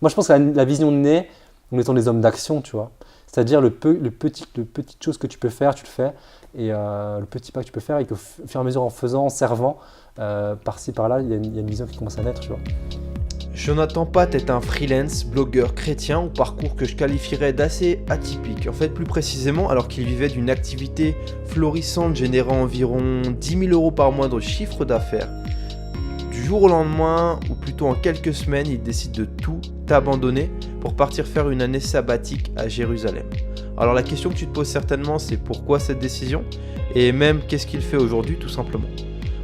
Moi, je pense que la vision naît en étant des hommes d'action, tu vois. C'est-à-dire le petite chose que tu peux faire, tu le fais. Et le petit pas que tu peux faire, et qu'au fur et à mesure, en faisant, en servant, par-ci, par-là, il y a une vision qui commence à naître, tu vois. Jonathan Pat est un freelance, blogueur chrétien au parcours que je qualifierais d'assez atypique. En fait, plus précisément, alors qu'il vivait d'une activité florissante générant environ 10 000 euros par mois de chiffre d'affaires, du jour au lendemain, ou plutôt en quelques semaines, il décide de tout abandonner pour partir faire une année sabbatique à Jérusalem. Alors la question que tu te poses certainement, c'est pourquoi cette décision ? Et même, qu'est-ce qu'il fait aujourd'hui tout simplement ?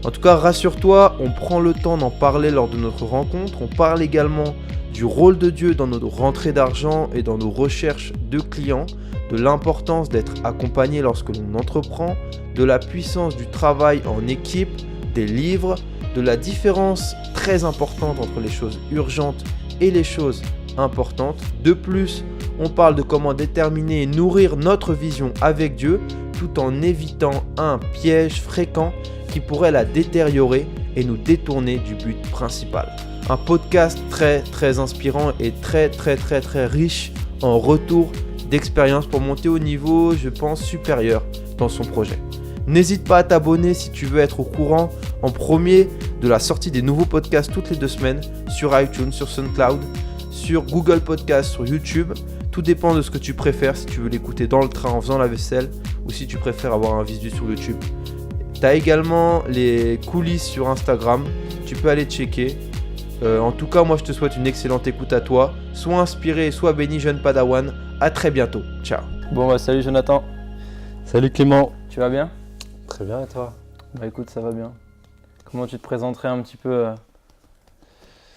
En tout cas, rassure-toi, on prend le temps d'en parler lors de notre rencontre. On parle également du rôle de Dieu dans nos rentrées d'argent et dans nos recherches de clients, de l'importance d'être accompagné lorsque l'on entreprend, de la puissance du travail en équipe, des livres, de la différence très importante entre les choses urgentes et les choses importantes. De plus, on parle de comment déterminer et nourrir notre vision avec Dieu tout en évitant un piège fréquent qui pourrait la détériorer et nous détourner du but principal. Un podcast très inspirant et très riche en retour d'expérience pour monter au niveau, je pense, supérieur dans son projet. N'hésite pas à t'abonner si tu veux être au courant en premier de la sortie des nouveaux podcasts toutes les 2 semaines sur iTunes, sur SoundCloud, sur Google Podcasts, sur YouTube. Tout dépend de ce que tu préfères, si tu veux l'écouter dans le train en faisant la vaisselle ou si tu préfères avoir un visu sur YouTube. Tu as également les coulisses sur Instagram, tu peux aller checker. En tout cas, moi je te souhaite une excellente écoute à toi. Sois inspiré, sois béni, jeune Padawan. À très bientôt. Ciao. Bon bah salut Jonathan, Salut Clément. tu vas bien? Très bien, et toi? Bah écoute, ça va bien. Comment tu te présenterais un petit peu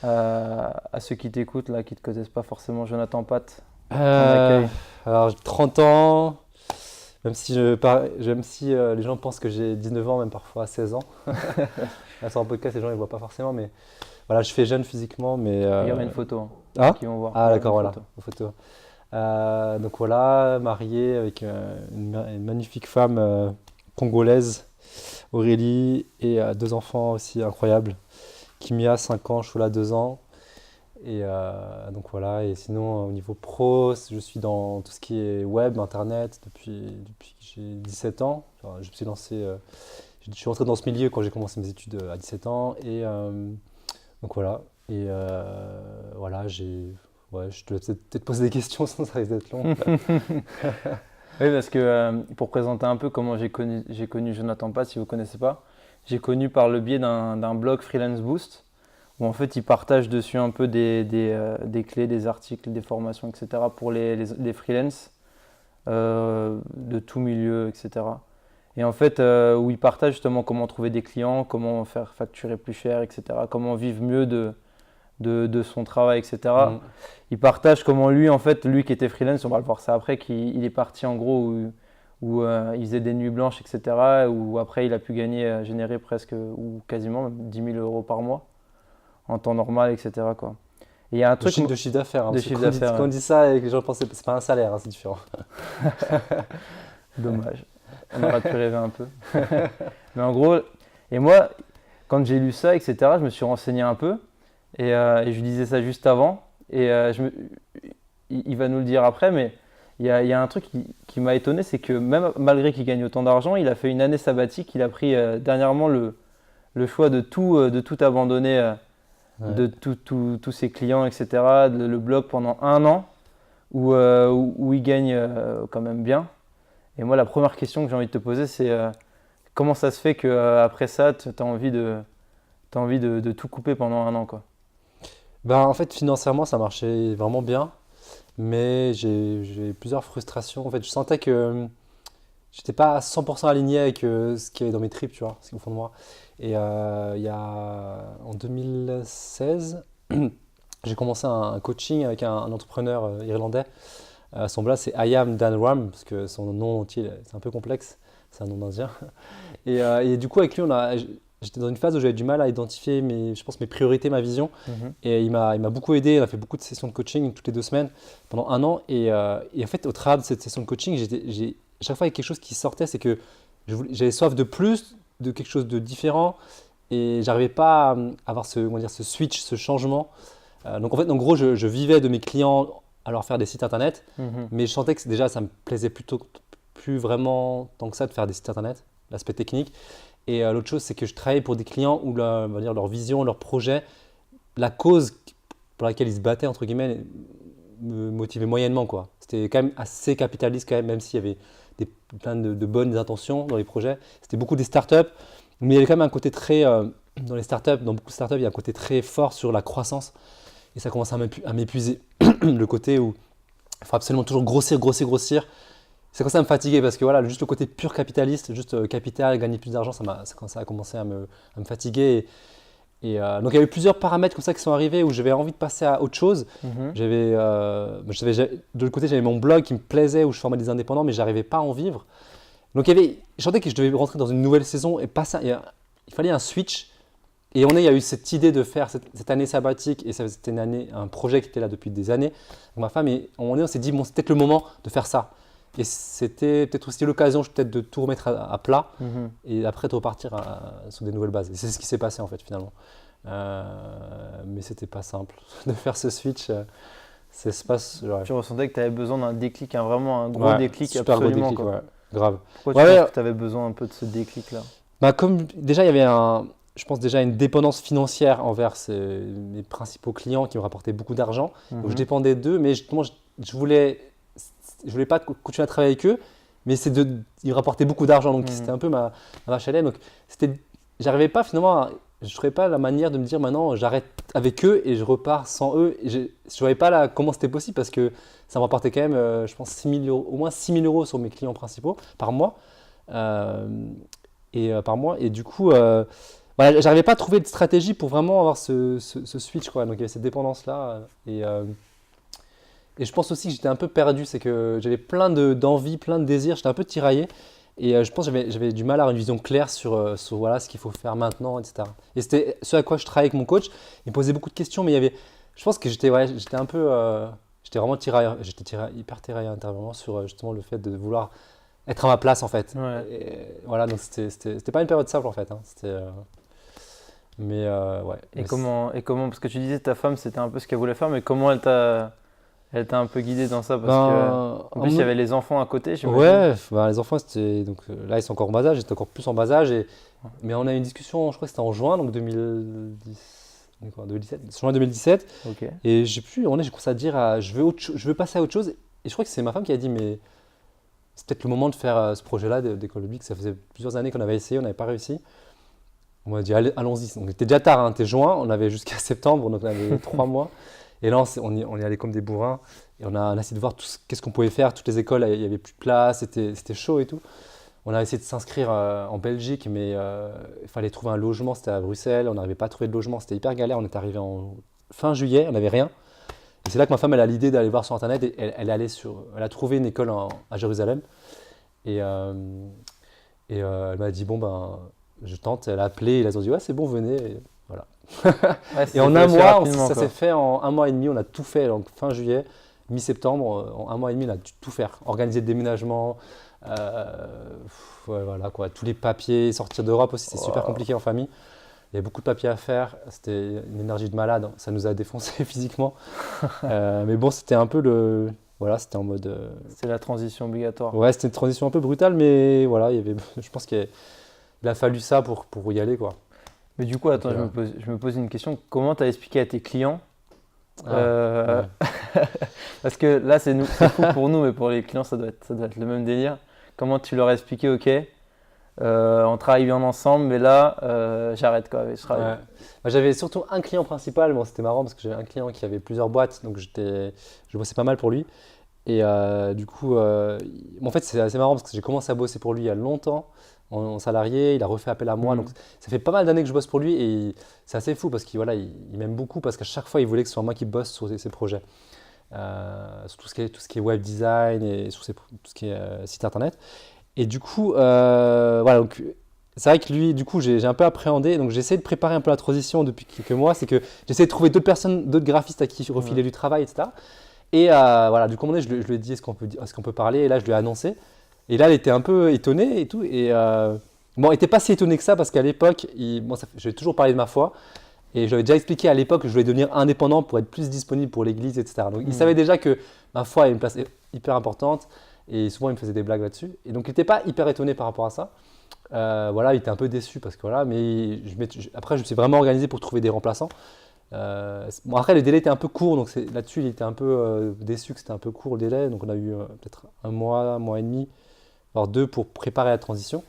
à ceux qui t'écoutent là, qui ne te connaissent pas forcément, Jonathan Pat? accueil. Alors, j'ai 30 ans, même si les gens pensent que j'ai 19 ans, même parfois 16 ans. Là, sur un podcast, les gens ne voient pas forcément, mais voilà, je fais jeune physiquement, mais... Il y aura une photo hein, Ah, qui vont voir. ah Il y aura d'accord, une voilà, photo. une photo. Donc voilà, marié avec une magnifique femme congolaise, Aurélie, et 2 enfants aussi incroyables. Kimia, 5 ans, Shula, 2 ans. Et donc voilà, et sinon au niveau pro, je suis dans tout ce qui est web, internet depuis que j'ai 17 ans. Enfin, je me suis lancé, je suis rentré dans ce milieu quand j'ai commencé mes études à 17 ans. Et donc voilà, et voilà, ouais, je te laisse peut-être poser des questions, sinon ça risque d'être long. Oui, parce que pour présenter un peu comment j'ai connu Jonathan Pat, si vous ne connaissez pas, j'ai connu par le biais d'un blog Freelance Boost, où en fait il partage dessus un peu des clés, des articles, des formations, etc. pour les freelances de tout milieu, etc. Et en fait, où il partage justement comment trouver des clients, comment faire facturer plus cher, etc. Comment vivre mieux de son travail, etc. Mm. Il partage comment lui, en fait, lui qui était freelance, on va le voir ça après, qu'il est parti en gros où il faisait des nuits blanches, etc. Où après il a pu générer presque ou quasiment même 10 000 euros par mois en temps normal, etc. quoi. Et il y a un truc De chiffre d'affaires. Hein, de parce que chiffre quand on dit- d'affaires, quand on dit ça et que les gens pensent que c'est pas un salaire, hein, c'est différent. dommage. On aurait pu rêver un peu. Mais en gros, et moi, quand j'ai lu ça, etc., je me suis renseigné un peu et je lui disais ça juste avant. Et il va nous le dire après, mais il y a un truc qui m'a étonné, c'est que même malgré qu'il gagne autant d'argent, il a fait une année sabbatique. Il a pris dernièrement le choix de tout abandonner, de tous ses clients, etc., le blog pendant 1 an où il gagne quand même bien. Et moi, la première question que j'ai envie de te poser, c'est comment ça se fait qu'après ça, tu as envie de tout couper pendant 1 an, quoi. Ben, en fait, financièrement, ça marchait vraiment bien, mais j'ai eu plusieurs frustrations. En fait, je sentais que j'étais pas à 100% aligné avec ce qu'il y avait dans mes tripes, tu vois, ce qu'il y a au fond de moi. Et en 2016, j'ai commencé un coaching avec un entrepreneur irlandais. Son blase, c'est I am Dan Ram, parce que son nom entier, c'est un peu complexe, c'est un nom d'Indien. Et du coup, avec lui, j'étais dans une phase où j'avais du mal à identifier je pense, mes priorités, ma vision. Et il m'a beaucoup aidé. On a fait beaucoup de sessions de coaching toutes les 2 semaines pendant 1 an. Et en fait, au travers de cette session de coaching, chaque fois, il y a quelque chose qui sortait, c'est que j'avais soif de plus, de quelque chose de différent. Et j'arrivais pas à avoir ce switch, ce changement Donc en fait, en gros, je vivais de mes clients à leur faire des sites internet, Mhm. mais je sentais que déjà ça me plaisait plus vraiment tant que ça de faire des sites internet, l'aspect technique. Et l'autre chose, c'est que je travaillais pour des clients où on va dire, leur vision, leur projet, la cause pour laquelle ils se battaient, entre guillemets, me motivait moyennement, quoi. C'était quand même assez capitaliste, quand même, même s'il y avait plein de bonnes intentions dans les projets. C'était beaucoup des startups, mais il y avait quand même un côté très, dans les startups, dans beaucoup de startups, il y a un côté très fort sur la croissance. Et ça commence à m'épuiser. Le côté où il faut absolument toujours grossir, grossir, grossir. Ça commence à me fatiguer parce que voilà, juste le côté pur capitaliste, juste capital, gagner plus d'argent, ça a commencé à me fatiguer. Donc il y a eu plusieurs paramètres comme ça qui sont arrivés où j'avais envie de passer à autre chose. Mhm. De l'autre côté, j'avais mon blog qui me plaisait où je formais des indépendants, mais j'arrivais pas à en vivre. Donc je sentais que je devais rentrer dans une nouvelle saison et pas ça. Il fallait un switch. Et il y a eu cette idée de faire cette année sabbatique, et c'était un projet qui était là depuis des années. Donc ma femme, et on s'est dit, bon, c'est peut-être le moment de faire ça. Et c'était peut-être aussi l'occasion peut-être de tout remettre à plat, Mhm. et après de repartir sur des nouvelles bases. Et c'est ce qui s'est passé en fait finalement. Mais c'était pas simple de faire ce switch. Ça se passe. Ouais. Tu ressentais que tu avais besoin d'un déclic, vraiment un gros Ouais, déclic super gros absolument. déclic, Quoi. ouais, grave. Pourquoi Ouais, tu ouais. penses que tu avais besoin un peu de ce déclic-là? Bah, comme déjà il y avait je pense déjà une dépendance financière envers mes principaux clients qui me rapportaient beaucoup d'argent. Donc je Mhm. dépendais d'eux, mais justement je voulais pas continuer à travailler avec eux, mais ils me rapportaient beaucoup d'argent, donc Mhm. c'était un peu ma vache à lait. Donc j'arrivais pas finalement, je trouvais pas la manière de me dire maintenant j'arrête avec eux et je repars sans eux. Et je voyais pas comment c'était possible parce que ça me rapportait quand même, je pense 6 000 euros, au moins 6 000 euros sur mes clients principaux par mois. Euh, Par mois. Et du coup, voilà, j'arrivais pas à trouver de stratégie pour vraiment avoir ce switch, quoi. Donc il y avait cette dépendance-là. Et je pense aussi que j'étais un peu perdu, c'est que j'avais plein d'envie, plein de désirs, j'étais un peu tiraillé. Et je pense que j'avais du mal à avoir une vision claire sur voilà, ce qu'il faut faire maintenant, etc. Et c'était ce à quoi je travaillais avec mon coach. Il me posait beaucoup de questions, mais je pense que j'étais un peu, j'étais vraiment hyper tiraillé intérieurement sur justement le fait de vouloir être à ma place en fait. Ouais. Et voilà, donc c'était pas une période simple en fait. Hein. Ouais. Et comment, parce que tu disais ta femme c'était un peu ce qu'elle voulait faire, mais comment elle t'a un peu guidé dans ça? Parce que en plus il y avait les enfants à côté, j'imagine. Ouais, les enfants c'était donc là ils sont encore en bas âge, j'étais encore plus en bas âge mais on a eu une discussion, je crois que c'était en juin donc 2017, juin 2017 Ok. et j'ai commencé à dire je veux passer à autre chose et je crois que c'est ma femme qui a dit mais c'est peut-être le moment de faire ce projet-là d'école publique. Ça faisait plusieurs années qu'on avait essayé, on n'avait pas réussi. On m'a dit allons-y. Donc c'était déjà tard, hein, c'était juin, on avait jusqu'à septembre, donc on avait 3 mois. Et là on y allait comme des bourrins et on a essayé de voir qu'est-ce qu'on pouvait faire. Toutes les écoles, il n'y avait plus de place, c'était chaud et tout. On a essayé de s'inscrire en Belgique, mais il fallait trouver un logement, c'était à Bruxelles, on n'arrivait pas à trouver de logement, c'était hyper galère. On est arrivé en fin juillet, on n'avait rien. Et c'est là que ma femme elle a l'idée d'aller voir sur internet et elle a trouvé une école à Jérusalem et elle m'a dit bon ben je tente. Elle a appelé, ils ont dit ouais c'est bon venez et voilà. Ouais, Et en fait un assez mois rapidement, ça quoi. s'est fait en un mois et demi, on a tout fait donc fin juillet, mi-septembre, en un mois et demi on a dû tout faire, organiser le déménagement, ouais, voilà quoi, tous les papiers, sortir d'Europe aussi c'est super Wow. compliqué en famille. Il y avait beaucoup de papiers à faire, c'était une énergie de malade, ça nous a défoncé physiquement. Mais bon, c'était un peu voilà, c'était en mode. C'est la transition obligatoire. Ouais, c'était une transition un peu brutale, mais voilà, je pense qu'il a fallu ça pour y aller, quoi. Mais du coup, attends, Donc, je me pose une question. Comment tu as expliqué à tes clients Ouais. Parce que là, c'est fou pour nous, mais pour les clients, ça doit être le même délire. Comment tu leur as expliqué, ok, on travaille bien ensemble, mais là, j'arrête quoi. Je travaille. Ouais. Bah, j'avais surtout un client principal, bon, c'était marrant parce que j'avais un client qui avait plusieurs boîtes, donc je bossais pas mal pour lui. Et du coup, en fait, c'est assez marrant parce que j'ai commencé à bosser pour lui il y a longtemps en salarié, il a refait appel à moi, donc ça fait pas mal d'années que je bosse pour lui et c'est assez fou parce qu'il voilà, il m'aime beaucoup parce qu'à chaque fois, il voulait que ce soit moi qui bosse sur ses projets, sur tout ce qui est web design et sur tout ce qui est site internet. Et du coup, voilà, donc c'est vrai que lui, du coup, j'ai un peu appréhendé, donc j'essaie de préparer un peu la transition depuis quelques mois, c'est que j'essaie de trouver d'autres personnes, d'autres graphistes à qui refiler du travail, etc. Et voilà, du coup, à un moment donné, je lui ai dit est-ce qu'on peut parler, et là, je lui ai annoncé. Et là, elle était un peu étonnée et tout. Et bon, elle n'était pas si étonnée que ça parce qu'à l'époque, j'ai toujours parlé de ma foi. Et j'avais déjà expliqué à l'époque que je voulais devenir indépendant pour être plus disponible pour l'église, etc. Donc, il savait déjà que ma foi a une place hyper importante. Et souvent, il me faisait des blagues là-dessus. Et donc, il n'était pas hyper étonné par rapport à ça. Voilà, il était un peu déçu parce que voilà. Mais après, je me suis vraiment organisé pour trouver des remplaçants. Bon, après, le délai était un peu court. Donc, là-dessus, il était un peu déçu que c'était un peu court le délai. Donc, on a eu peut-être un mois et demi, voire 2 pour préparer la transition.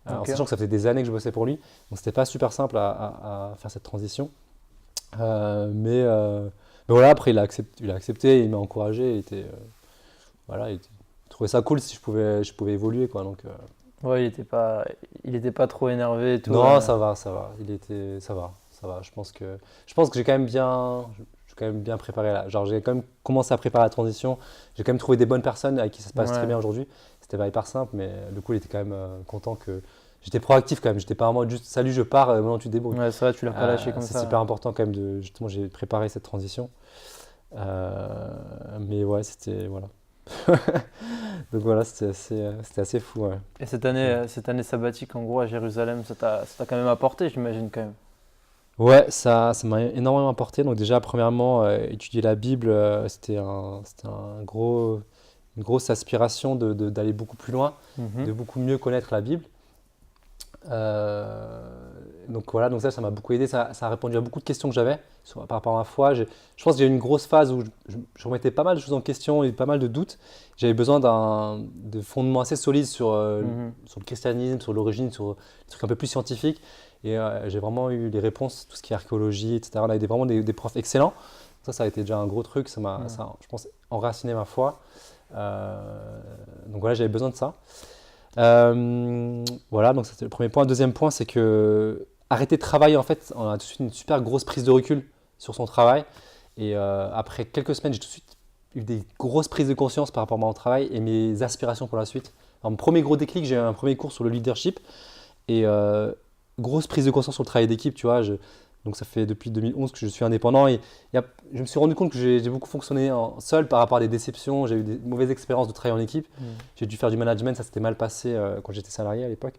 En sachant que ça faisait des années que je bossais pour lui. Donc, c'était pas super simple à faire cette transition. Mais voilà, après, il a accepté, il m'a encouragé. Voilà, il trouvait ça cool si je pouvais évoluer, quoi. Donc, Ouais, il était pas trop énervé et tout. non, ça va. Ça va. Je pense que j'ai quand même bien préparé là. Genre, j'ai quand même commencé à préparer la transition. J'ai quand même trouvé des bonnes personnes avec qui ça se passe très bien aujourd'hui. C'était pas hyper simple, mais du coup, il était quand même content que j'étais proactif quand même. J'étais pas en mode juste salut, je pars, maintenant tu te débrouilles. Ouais, c'est vrai, tu l'as pas lâché comme ça. C'est super important quand même justement, j'ai préparé cette transition. Mais ouais, c'était voilà. Donc voilà, c'était assez fou. Ouais. Et cette année sabbatique, en gros, à Jérusalem, ça t'a quand même apporté, j'imagine, quand même. Ouais, ça m'a énormément apporté. Donc déjà, premièrement, étudier la Bible, c'était une grosse aspiration d'aller beaucoup plus loin, de beaucoup mieux connaître la Bible. Euh, donc voilà, donc ça m'a beaucoup aidé. Ça a répondu à beaucoup de questions que j'avais par rapport à ma foi. Je pense qu'il y a eu une grosse phase où je remettais pas mal de choses en question et pas mal de doutes. J'avais besoin de fondements assez solides sur le christianisme, sur l'origine, sur des trucs un peu plus scientifiques. Et j'ai vraiment eu les réponses, tout ce qui est archéologie, etc. On avait vraiment des profs excellents. Ça a été déjà un gros truc. Ça a, je pense, enraciné ma foi. Donc voilà, j'avais besoin de ça. Voilà, donc c'était le premier point. Le deuxième point, c'est que arrêter de travailler, en fait, on a tout de suite une super grosse prise de recul sur son travail. Et après quelques semaines, j'ai tout de suite eu des grosses prises de conscience par rapport à mon travail et mes aspirations pour la suite. Alors, mon premier gros déclic, j'ai eu un premier cours sur le leadership et grosse prise de conscience sur le travail d'équipe, tu vois. Donc ça fait depuis 2011 que je suis indépendant et je me suis rendu compte que j'ai beaucoup fonctionné seul par rapport à des déceptions. J'ai eu des mauvaises expériences de travail en équipe. J'ai dû faire du management, ça s'était mal passé quand j'étais salarié à l'époque.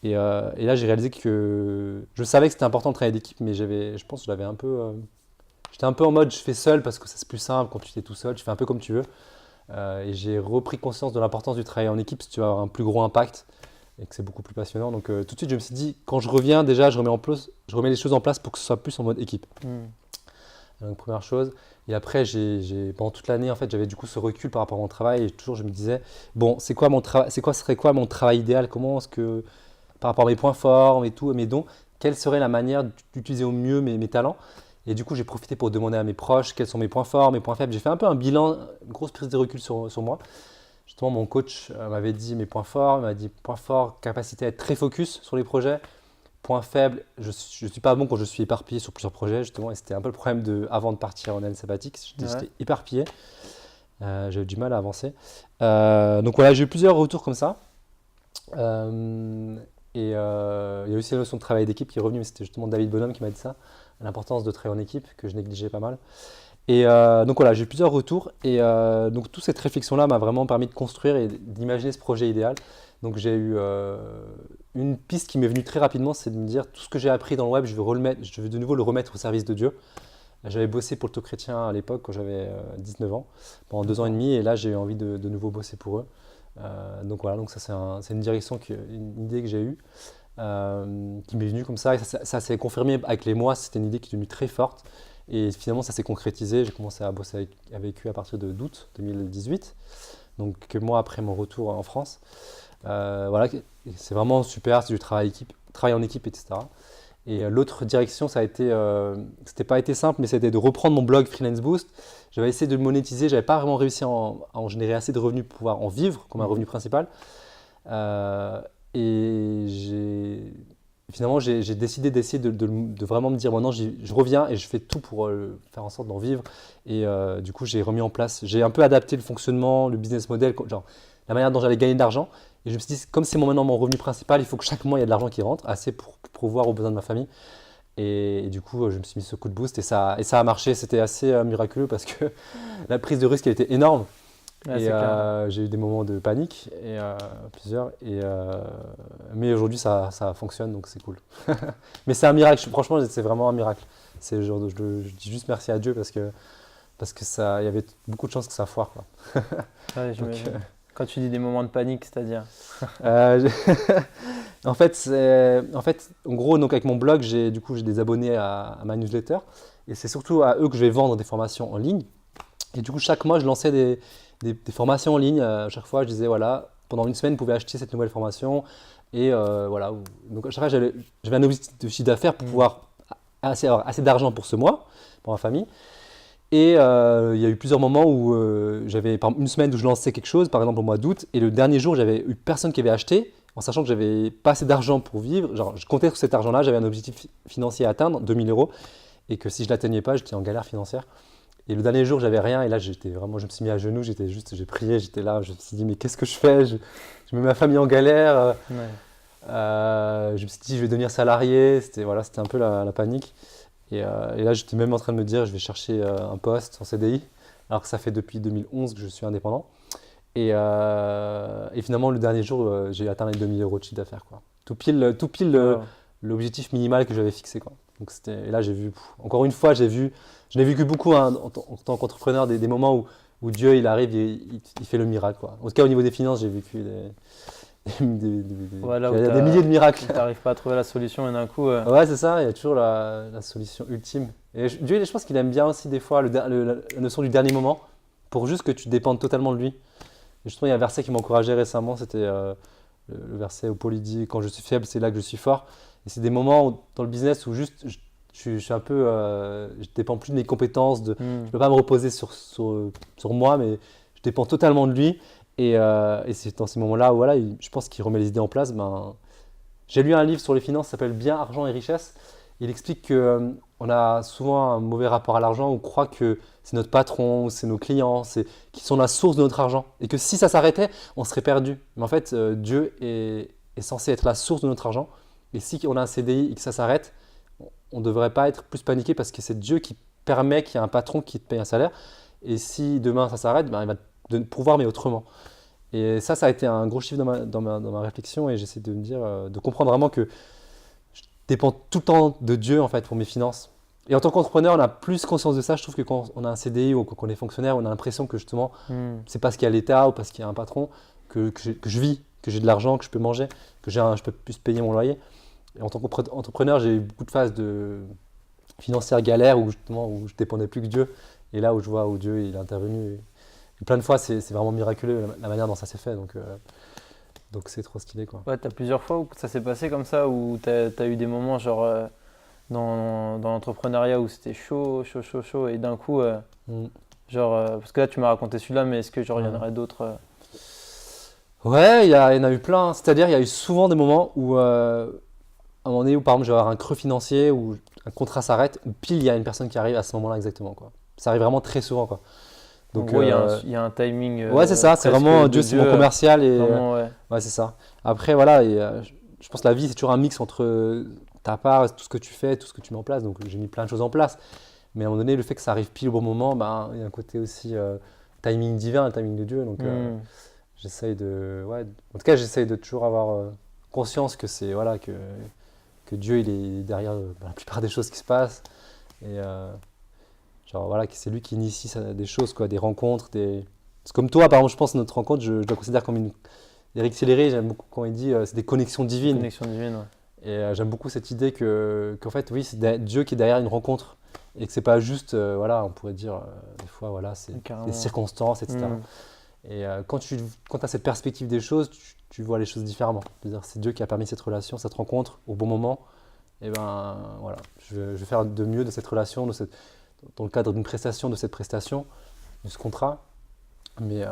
Et là, j'ai réalisé que je savais que c'était important de travailler d'équipe, mais je pense que j'avais un peu, j'étais un peu en mode je fais seul parce que c'est plus simple quand tu es tout seul, tu fais un peu comme tu veux. Et j'ai repris conscience de l'importance du travail en équipe si tu veux avoir un plus gros impact et que c'est beaucoup plus passionnant. Donc tout de suite, je me suis dit, quand je reviens, déjà, je remets les choses en place pour que ce soit plus en mode équipe. Donc première chose. Et après, pendant toute l'année, en fait, j'avais du coup ce recul par rapport à mon travail et toujours, je me disais, bon, serait quoi mon travail idéal? Comment est-ce que, par rapport à mes points forts et tout, mes dons, quelle serait la manière d'utiliser au mieux mes talents? Et du coup, j'ai profité pour demander à mes proches quels sont mes points forts, mes points faibles. J'ai fait un peu un bilan, une grosse prise de recul sur moi. Justement, mon coach m'avait dit mes points forts. Il m'a dit point fort, capacité à être très focus sur les projets. Point faible, je ne suis pas bon quand je suis éparpillé sur plusieurs projets, justement. Et c'était un peu le problème avant de partir en année sabbatique. J'étais éparpillé. J'avais du mal à avancer. Donc voilà, j'ai eu plusieurs retours comme ça. Et il y a aussi la notion de travail d'équipe qui est revenue. Mais c'était justement David Bonhomme qui m'a dit ça. L'importance de travailler en équipe, que je négligeais pas mal. Et donc voilà, j'ai eu plusieurs retours. Et donc toute cette réflexion-là m'a vraiment permis de construire et d'imaginer ce projet idéal. Donc j'ai eu une piste qui m'est venue très rapidement, c'est de me dire tout ce que j'ai appris dans le web, je veux de nouveau le remettre au service de Dieu. J'avais bossé pour le Talk Chrétien à l'époque quand j'avais 19 ans, pendant 2 ans et demi, et là j'ai eu envie de nouveau bosser pour eux. Donc voilà, donc ça c'est une direction, une idée que j'ai eue, qui m'est venue comme ça, et ça s'est confirmé avec les mois. C'était une idée qui est devenue très forte, et finalement ça s'est concrétisé. J'ai commencé à bosser avec eux à partir d'août 2018, donc quelques mois après mon retour en France. Voilà, c'est vraiment super, c'est du travail en équipe, etc. Et l'autre direction, c'était pas été simple, mais c'était de reprendre mon blog Freelance Boost. J'avais essayé de le monétiser, j'avais pas vraiment réussi à en générer assez de revenus pour pouvoir en vivre comme un revenu principal. Et finalement, j'ai décidé d'essayer de vraiment me dire, maintenant, je reviens et je fais tout pour faire en sorte d'en vivre. Et du coup, j'ai remis en place, j'ai un peu adapté le fonctionnement, le business model, genre la manière dont j'allais gagner de l'argent. Et je me suis dit, comme c'est maintenant mon revenu principal, il faut que chaque mois, il y ait de l'argent qui rentre, assez pour pourvoir aux besoins de ma famille. Et du coup, je me suis mis ce coup de boost et ça a marché. C'était assez miraculeux parce que la prise de risque, elle était énorme. Ouais, Et j'ai eu des moments de panique, plusieurs. Mais aujourd'hui, ça fonctionne, donc c'est cool. Mais c'est un miracle. Franchement, c'est vraiment un miracle. C'est je dis juste merci à Dieu parce que il y avait beaucoup de chances que ça foire, quoi. Ouais, Donc, quand tu dis des moments de panique, c'est-à-dire? Euh, en fait, en gros, donc avec mon blog, j'ai des abonnés à ma newsletter et c'est surtout à eux que je vais vendre des formations en ligne. Et du coup, chaque mois, je lançais des formations en ligne. Chaque fois, je disais, voilà, pendant une semaine, vous pouvez acheter cette nouvelle formation. Et voilà. Donc, à chaque fois, j'avais un objectif de chiffre d'affaires pour pouvoir avoir assez d'argent pour ce mois, pour ma famille. Et il y a eu plusieurs moments où j'avais par exemple, une semaine où je lançais quelque chose, par exemple au mois d'août, et le dernier jour, j'avais eu personne qui avait acheté, en sachant que j'avais pas assez d'argent pour vivre. Genre, je comptais sur cet argent-là, j'avais un objectif financier à atteindre, 2000 euros, et que si je l'atteignais pas, j'étais en galère financière. Et le dernier jour, j'avais rien, et là, je me suis mis à genoux, j'ai prié, j'étais là, je me suis dit, mais qu'est-ce que je fais? Je mets ma famille en galère. Ouais. Je me suis dit, je vais devenir salarié, c'était un peu la panique. Et là, j'étais même en train de me dire, je vais chercher un poste en CDI, alors que ça fait depuis 2011 que je suis indépendant. Et finalement, le dernier jour, j'ai atteint les 2000 euros de chiffre d'affaires, quoi. Tout pile Wow. l'objectif minimal que j'avais fixé, quoi. Donc et là, j'ai vu, encore une fois, je n'ai vu que beaucoup hein, en tant qu'entrepreneur, des moments où Dieu, il arrive, il fait le miracle, quoi. En tout cas, au niveau des finances, j'ai vécu Voilà, il y a des milliers de miracles. Tu n'arrives pas à trouver la solution et d'un coup, Ouais, c'est ça, il y a toujours la solution ultime. Et Dieu, je pense qu'il aime bien aussi des fois la notion du dernier moment, pour juste que tu dépendes totalement de lui. Et justement, il y a un verset qui m'a encouragé récemment, c'était le verset où Paul il dit, quand je suis faible, c'est là que je suis fort. Et c'est des moments dans le business où juste je suis un peu, je dépends plus de mes compétences, je ne peux pas me reposer sur moi, mais je dépends totalement de lui. Et c'est dans ces moments-là où voilà, je pense qu'il remet les idées en place. J'ai lu un livre sur les finances qui s'appelle Bien, argent et richesse. Il explique qu'on a souvent un mauvais rapport à l'argent, on croit que c'est notre patron, c'est nos clients, qui sont la source de notre argent. Et que si ça s'arrêtait, on serait perdu. Mais en fait, Dieu est censé être la source de notre argent. Et si on a un CDI et que ça s'arrête, on ne devrait pas être plus paniqué parce que c'est Dieu qui permet qu'il y ait un patron qui te paye un salaire. Et si demain ça s'arrête, il va te pouvoir, mais autrement. Et ça a été un gros chiffre dans ma réflexion et j'essaie de me dire, de comprendre vraiment que je dépends tout le temps de Dieu en fait pour mes finances. Et en tant qu'entrepreneur, on a plus conscience de ça. Je trouve que quand on a un CDI ou qu'on est fonctionnaire, on a l'impression que justement, c'est parce qu'il y a l'État ou parce qu'il y a un patron que je vis, que j'ai de l'argent, que je peux manger, que je peux plus payer mon loyer. Et en tant qu'entrepreneur, j'ai eu beaucoup de phases financières galères où justement où je dépendais plus que Dieu. Et là où je vois où Dieu il est intervenu. Et plein de fois, c'est vraiment miraculeux la manière dont ça s'est fait. Donc c'est trop stylé, quoi. ouais, tu as plusieurs fois où ça s'est passé comme ça, où tu as eu des moments genre dans l'entrepreneuriat où c'était chaud, et d'un coup, parce que là tu m'as raconté celui-là, mais est-ce que genre il y en aurait d'autres Ouais, il y en a eu plein. C'est-à-dire, il y a eu souvent des moments où, à un moment donné, où par exemple, je vais avoir un creux financier, où un contrat s'arrête, ou pile, il y a une personne qui arrive à ce moment-là exactement, quoi. Ça arrive vraiment très souvent, quoi. En Donc, gros, il y a un timing. ouais, c'est ça, c'est presque vraiment de Dieu, c'est mon commercial. Et, vraiment, ouais. ouais, c'est ça. Après, voilà, je pense que la vie, c'est toujours un mix entre ta part, tout ce que tu fais, tout ce que tu mets en place. Donc, j'ai mis plein de choses en place. Mais à un moment donné, le fait que ça arrive pile au bon moment, il y a un côté aussi timing divin, un timing de Dieu. Donc, j'essaye en tout cas, j'essaye de toujours avoir conscience que c'est, voilà, que Dieu, il est derrière la plupart des choses qui se passent. Et genre, voilà, que c'est lui qui initie des choses, quoi, des rencontres. C'est comme toi, par exemple, je pense que notre rencontre, je la considère comme une. Eric Céléré, j'aime beaucoup quand il dit c'est des connexions divines. Connexion divine, ouais. Et j'aime beaucoup cette idée qu'en fait, oui, c'est Dieu qui est derrière une rencontre. Et que c'est pas juste, voilà, on pourrait dire, des fois, voilà, c'est Carrément. des circonstances, etc. Et quand tu as cette perspective des choses, tu vois les choses différemment. C'est-à-dire, c'est Dieu qui a permis cette relation, cette rencontre au bon moment. Et ben voilà, je vais faire de mieux de cette relation, dans le cadre d'une prestation, de cette prestation, de ce contrat. Mais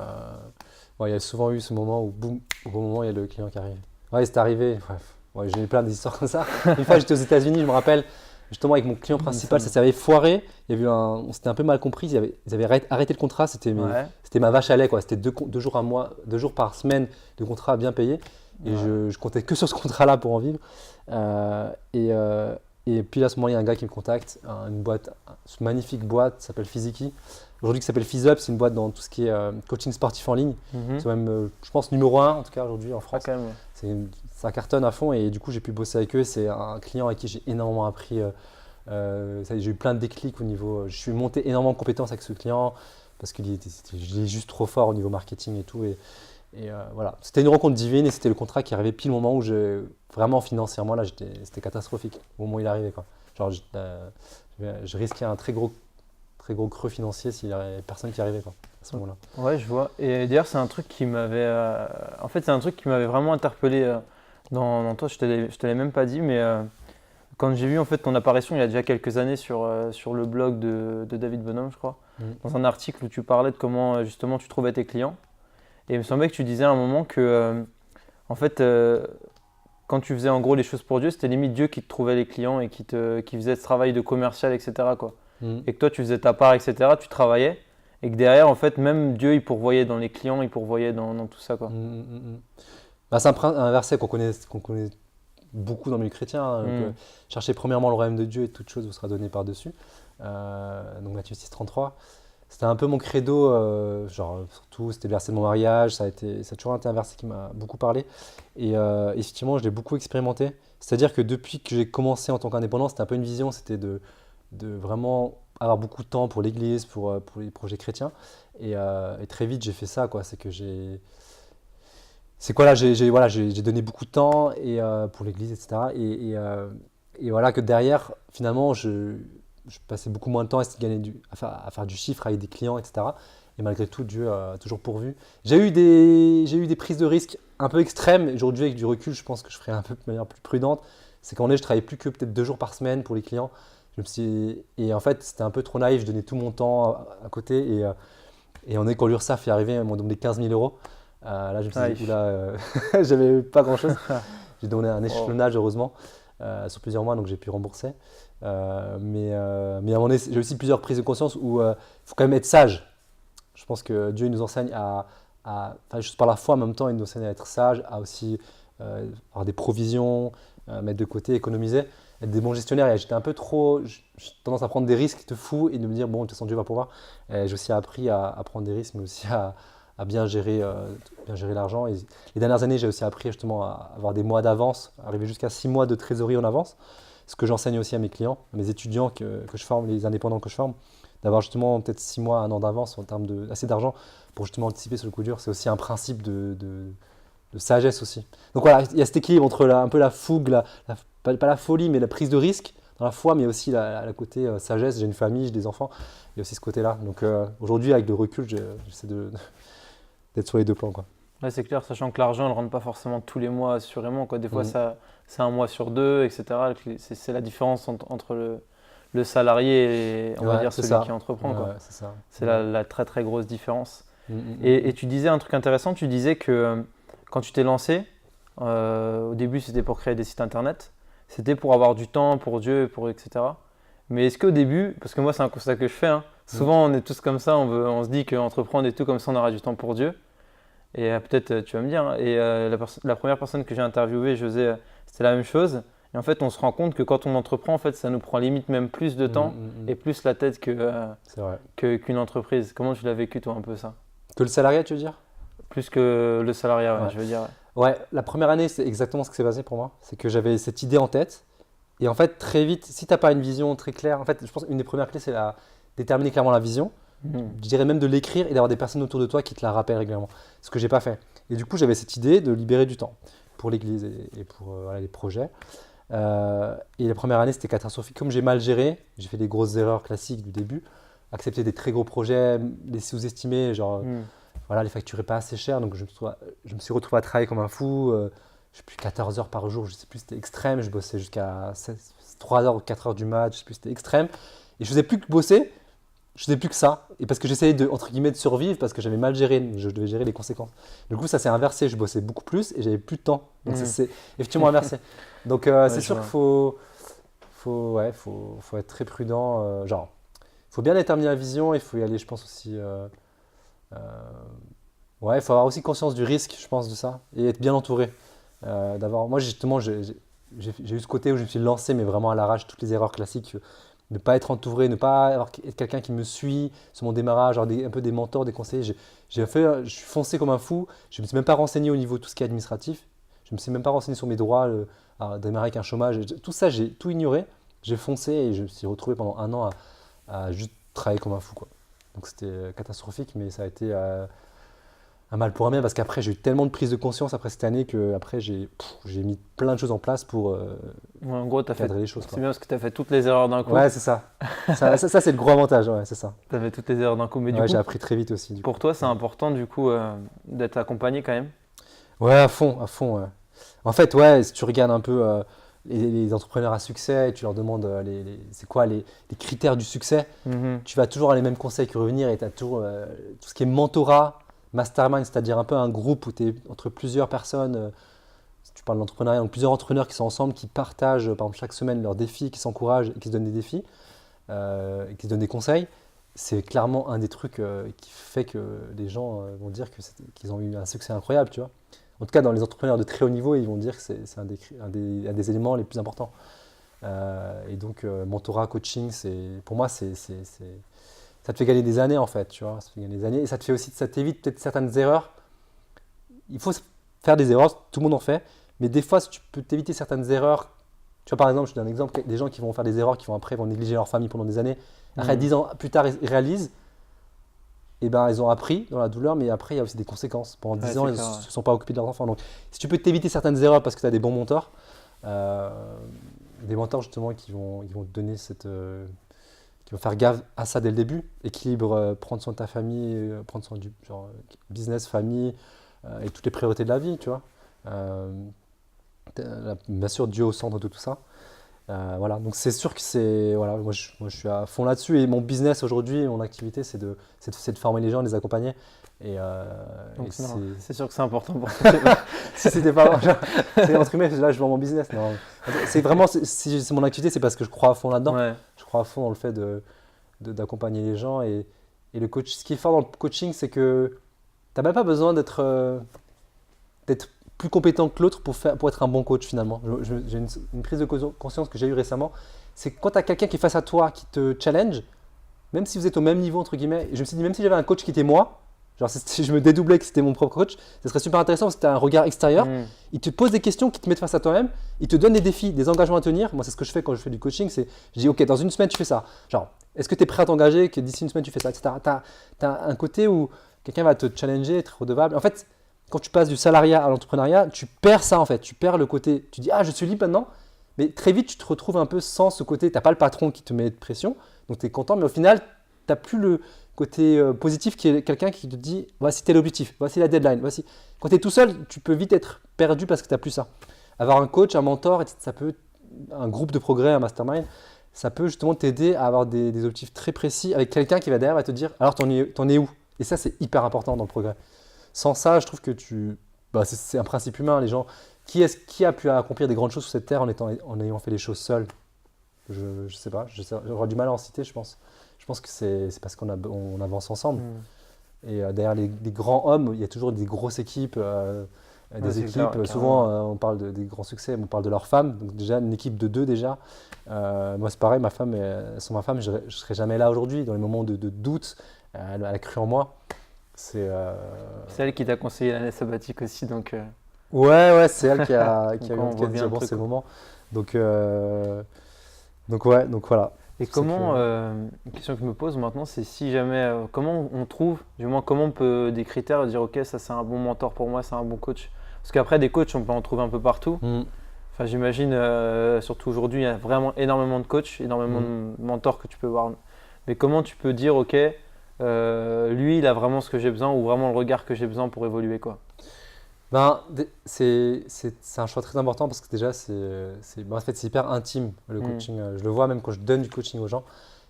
il y a souvent eu ce moment où, boum, au bon moment, il y a le client qui arrive. Ouais, c'est arrivé. Bref, ouais, j'ai eu plein d'histoires comme ça. Une fois, j'étais aux États-Unis, je me rappelle, justement, avec mon client principal, ça s'avait foiré. On s'était un peu mal compris. Ils avaient arrêté le contrat. C'était ma vache à lait, quoi. C'était 2 jours par semaine de contrat bien payé. Et je comptais que sur ce contrat-là pour en vivre. Et puis à ce moment, il y a un gars qui me contacte, une magnifique boîte qui s'appelle Physiki. Aujourd'hui, qui s'appelle PhySup, c'est une boîte dans tout ce qui est coaching sportif en ligne. C'est même, je pense, numéro 1 en tout cas aujourd'hui en France. Quand même, ouais. Ça cartonne à fond et du coup, j'ai pu bosser avec eux. C'est un client avec qui j'ai énormément appris J'ai eu plein de déclics au niveau. Je suis monté énormément en compétences avec ce client parce qu'il il est juste trop fort au niveau marketing et tout. Voilà, c'était une rencontre divine et c'était le contrat qui arrivait pile au moment où vraiment financièrement là, c'était catastrophique au moment où il arrivait quoi. Genre, je risquais un très gros creux financier s'il n'y avait personne qui arrivait quoi, à ce moment-là. Ouais, je vois. Et d'ailleurs, c'est un truc qui m'avait. En fait, c'est un truc qui m'avait vraiment interpellé dans toi. Je te l'ai même pas dit, mais quand j'ai vu en fait ton apparition il y a déjà quelques années sur le blog de David Bonhomme, je crois, dans un article où tu parlais de comment justement tu trouvais tes clients. Et il me semblait que tu disais à un moment que, en fait, quand tu faisais en gros les choses pour Dieu, c'était limite Dieu qui te trouvait les clients et qui faisait ce travail de commercial, etc., quoi. Et que toi, tu faisais ta part, etc., tu travaillais. Et que derrière, en fait, même Dieu, il pourvoyait dans les clients, il pourvoyait dans tout ça, quoi. Bah, c'est un verset qu'on connaît beaucoup dans le milieu chrétien. Cherchez premièrement le royaume de Dieu et toute chose vous sera donnée par-dessus. Donc Matthieu 6,33. C'était un peu mon credo, surtout c'était le verset de mon mariage, ça a toujours été un verset qui m'a beaucoup parlé. Et effectivement, je l'ai beaucoup expérimenté. C'est-à-dire que depuis que j'ai commencé en tant qu'indépendant, c'était un peu une vision, c'était de vraiment avoir beaucoup de temps pour l'église, pour les projets chrétiens. Et très vite, j'ai fait ça, quoi. C'est que j'ai donné beaucoup de temps pour l'église, etc. Et voilà que derrière, finalement, je passais beaucoup moins de temps à faire du chiffre avec des clients, etc. Et malgré tout, Dieu a toujours pourvu. J'ai eu des prises de risques un peu extrêmes. Aujourd'hui, avec du recul, je pense que je ferais un peu de manière plus prudente. C'est qu'en est, je travaillais plus que peut-être 2 jours par semaine pour les clients. Et en fait, c'était un peu trop naïf. Je donnais tout mon temps à côté. Et on est quand l'URSSAF est arrivé, ils m'ont donné 15 000 euros. Là, je me suis dit, oula, j'avais pas grand-chose. J'ai donné un échelonnage, heureusement, sur plusieurs mois, donc j'ai pu rembourser. Mais à un moment donné, j'ai aussi plusieurs prises de conscience où il faut quand même être sage. Je pense que Dieu il nous enseigne juste par la foi, en même temps, il nous enseigne à être sage, à aussi avoir des provisions, mettre de côté, économiser, être des bons gestionnaires. Et j'étais un peu trop, j'ai tendance à prendre des risques de fou et de me dire, bon, de toute façon, Dieu va pouvoir. Et j'ai aussi appris à prendre des risques, mais aussi à bien gérer l'argent. Et les dernières années, j'ai aussi appris justement à avoir des mois d'avance, arriver jusqu'à 6 mois de trésorerie en avance. Ce que j'enseigne aussi à mes clients, à mes étudiants que je forme, les indépendants que je forme, d'avoir justement peut-être 6 mois, 1 an d'avance en termes assez d'argent pour justement anticiper sur le coup dur. C'est aussi un principe de sagesse aussi. Donc voilà, il y a cet équilibre entre un peu la fougue, pas la folie, mais la prise de risque dans la foi, mais aussi la côté sagesse. J'ai une famille, j'ai des enfants, il y a aussi ce côté-là. Donc aujourd'hui, avec le recul, j'essaie d'être sur les 2 plans, quoi. Ouais, c'est clair, sachant que l'argent ne rentre pas forcément tous les mois, assurément, quoi. Des fois, c'est 1 mois sur 2, etc. C'est la différence entre le salarié et on va dire celui qui entreprend, quoi. C'est ça. C'est la très très grosse différence. Et tu disais un truc intéressant, tu disais que quand tu t'es lancé, au début c'était pour créer des sites internet, c'était pour avoir du temps pour Dieu, etc. Mais est-ce qu'au début, parce que moi c'est un constat que je fais, souvent on est tous comme ça, on se dit qu'entreprendre et tout comme ça on aura du temps pour Dieu. Et peut-être tu vas me dire, et la première personne que j'ai interviewée, José, c'était la même chose. Et en fait, on se rend compte que quand on entreprend, en fait, ça nous prend limite même plus de temps et plus la tête qu'une entreprise. Comment tu l'as vécu, toi, un peu ça? Que le salariat, tu veux dire? Plus que le salariat, je veux dire. Ouais, la première année, c'est exactement ce qui s'est passé pour moi. C'est que j'avais cette idée en tête. Et en fait, très vite, si tu n'as pas une vision très claire, en fait, je pense qu'une des premières clés, c'est déterminer clairement la vision. Je dirais même de l'écrire et d'avoir des personnes autour de toi qui te la rappellent régulièrement. Ce que j'ai pas fait. Et du coup, j'avais cette idée de libérer du temps pour l'église et pour les projets. Et la première année, c'était catastrophique. Comme j'ai mal géré, j'ai fait des grosses erreurs classiques du début. Accepter des très gros projets, les sous-estimer, les facturer pas assez cher. Donc je me suis retrouvé à travailler comme un fou. Je sais plus, 14 heures par jour, je sais plus, c'était extrême. Je bossais jusqu'à 3 heures ou 4 heures du mat, je sais plus, c'était extrême. Et je faisais plus que bosser. Je faisais plus que ça, et parce que j'essayais entre guillemets de survivre, parce que j'avais mal géré, je devais gérer les conséquences. Du coup, ça s'est inversé, je bossais beaucoup plus et j'avais plus de temps. Donc ça s'est effectivement inversé. Donc c'est sûr qu'il faut être très prudent. Il faut bien déterminer la vision, il faut y aller, je pense aussi. Il faut avoir aussi conscience du risque, je pense, de ça, et être bien entouré. Moi, justement, j'ai eu ce côté où je me suis lancé, mais vraiment à l'arrache, toutes les erreurs classiques. Ne pas être entouré, ne pas être quelqu'un qui me suit sur mon démarrage, avoir un peu des mentors, des conseillers. Je suis foncé comme un fou. Je ne me suis même pas renseigné au niveau de tout ce qui est administratif. Je ne me suis même pas renseigné sur mes droits, à démarrer avec un chômage. Tout ça, j'ai tout ignoré. j'ai foncé et je me suis retrouvé pendant 1 an à juste travailler comme un fou, quoi. Donc c'était catastrophique, mais ça a été un mal pour un bien parce qu'après j'ai eu tellement de prise de conscience après cette année que après j'ai mis plein de choses en place pour Ouais, en gros, cadrer les choses, c'est quoi. bien parce que tu as fait toutes les erreurs d'un coup. Ouais, c'est ça. Ça, c'est le gros avantage, ouais, c'est ça. Tu as fait toutes les erreurs d'un coup. Mais du Ouais, coup, j'ai appris très vite aussi. Du coup. pour toi, c'est important du coup d'être accompagné quand même. Ouais, à fond, à fond. Ouais. En fait, ouais, si tu regardes un peu les entrepreneurs à succès et tu leur demandes c'est quoi les critères du succès, tu vas toujours avoir les mêmes conseils qui revenir et tu as toujours tout ce qui est mentorat, mastermind, c'est-à-dire un peu un groupe où tu es entre plusieurs personnes. Si tu parles d'entrepreneuriat, donc plusieurs entrepreneurs qui sont ensemble, qui partagent par exemple chaque semaine leurs défis, qui s'encouragent et qui se donnent des défis, et qui se donnent des conseils. C'est clairement un des trucs qui fait que les gens vont dire qu'ils ont eu un succès incroyable, tu vois. En tout cas, dans les entrepreneurs de très haut niveau, ils vont dire que c'est un des éléments les plus importants. Et donc, mentorat, coaching, pour moi, ça te fait gagner des années, en fait, tu vois. Ça te fait gagner des années et ça te fait aussi, ça t'évite peut-être certaines erreurs. Il faut faire des erreurs, tout le monde en fait, mais des fois, si tu peux t'éviter certaines erreurs, tu vois, par exemple, je te donne un exemple, des gens qui vont faire des erreurs, qui vont après vont négliger leur famille pendant des années. Après, 10 ans plus tard, ils réalisent, et ben, ils ont appris dans la douleur, mais après, il y a aussi des conséquences. Pendant 10 ans, c'est ils ne clair, se sont pas occupés de leurs enfants. Donc, si tu peux t'éviter certaines erreurs parce que tu as des bons mentors, euh, des mentors justement ils vont te donner qui vont faire gaffe à ça dès le début, équilibre, prendre soin de ta famille, prendre soin du genre, business, famille et toutes les priorités de la vie, tu vois. Bien sûr, Dieu au centre de tout ça. Voilà, donc c'est sûr que voilà, moi je suis à fond là-dessus et mon business aujourd'hui, mon activité, c'est de former les gens, de les accompagner. Et, Donc et c'est sûr que c'est important pour toi. si c'était pas, genre, c'est entre guillemets, là je vends mon business. Non, c'est vraiment, si c'est mon activité, c'est parce que je crois à fond là-dedans. Ouais. Je crois à fond dans le fait d'accompagner les gens et le coach. Ce qui est fort dans le coaching, c'est que t'as même pas besoin d'être plus compétent que l'autre pour être un bon coach finalement. J'ai une prise de conscience que j'ai eue récemment, c'est que quand tu as quelqu'un qui est face à toi, qui te challenge, même si vous êtes au même niveau entre guillemets, et je me suis dit même si j'avais un coach qui était moi, genre si je me dédoublais que c'était mon propre coach, ce serait super intéressant parce que tu as un regard extérieur, il te pose des questions qui te mettent face à toi-même, il te donne des défis, des engagements à tenir. Moi c'est ce que je fais quand je fais du coaching, je dis ok dans une semaine tu fais ça, genre est-ce que tu es prêt à t'engager, que d'ici une semaine tu fais ça, etc. Tu as un côté où quelqu'un va te challenger, être redevable. En fait, quand tu passes du salariat à l'entrepreneuriat, tu perds ça en fait. Tu perds le côté, tu dis ah je suis libre maintenant, mais très vite tu te retrouves un peu sans ce côté, tu n'as pas le patron qui te met de pression, donc tu es content, mais au final tu n'as plus le côté positif qui est quelqu'un qui te dit voici tel objectif, voici la deadline, voici. Quand tu es tout seul, tu peux vite être perdu parce que tu n'as plus ça. Avoir un coach, un mentor, ça peut, un groupe de progrès, un mastermind, ça peut justement t'aider à avoir des objectifs très précis avec quelqu'un qui va derrière va te dire alors t'en es où? Et ça c'est hyper important dans le progrès. Sans ça, je trouve que c'est un principe humain. Les gens, qui a pu accomplir des grandes choses sur cette terre en ayant fait les choses seul? Je sais pas. J'aurais du mal à en citer, je pense. Je pense que c'est parce on avance ensemble. Et derrière les grands hommes, il y a toujours des grosses équipes. Des équipes, clair, souvent on parle des grands succès, on parle de leurs femmes. Donc déjà, une équipe de 2 déjà. Moi c'est pareil, sans ma femme, je ne serais jamais là aujourd'hui. Dans les moments de doute, elle a cru en moi. C'est elle qui t'a conseillé l'année sabbatique aussi, donc. Ouais, c'est elle qui a Donc, dit bon, c'est le moment. Donc voilà. Et C'est comment, que- une question que je me pose maintenant, c'est si jamais, comment on trouve, du moins comment on peut des critères dire ok ça c'est un bon mentor pour moi, c'est un bon coach. Parce qu'après des coachs on peut en trouver un peu partout. Enfin j'imagine, surtout aujourd'hui il y a vraiment énormément de coachs, énormément de mentors que tu peux voir. Mais comment tu peux dire ok, lui il a vraiment ce que j'ai besoin ou vraiment le regard que j'ai besoin pour évoluer quoi. C'est un choix très important parce que déjà, en fait, c'est hyper intime le coaching. Je le vois même quand je donne du coaching aux gens,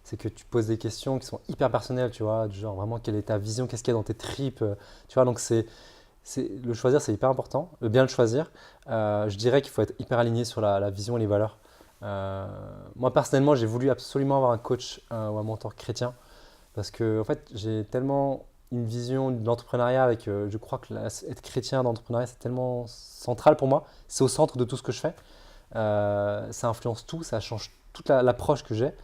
c'est que tu poses des questions qui sont hyper personnelles, tu vois, du genre vraiment quelle est ta vision, qu'est-ce qu'il y a dans tes tripes, tu vois, donc le choisir, c'est hyper important, bien le choisir. Je dirais qu'il faut être hyper aligné sur la vision et les valeurs. Moi, personnellement, j'ai voulu absolument avoir un coach ou un mentor chrétien parce que, en fait, j'ai tellement une vision de l'entrepreneuriat avec, je crois que être chrétien dans l'entrepreneuriat, c'est tellement central pour moi. C'est au centre de tout ce que je fais. Ça influence tout, ça change toute l'approche que j'ai.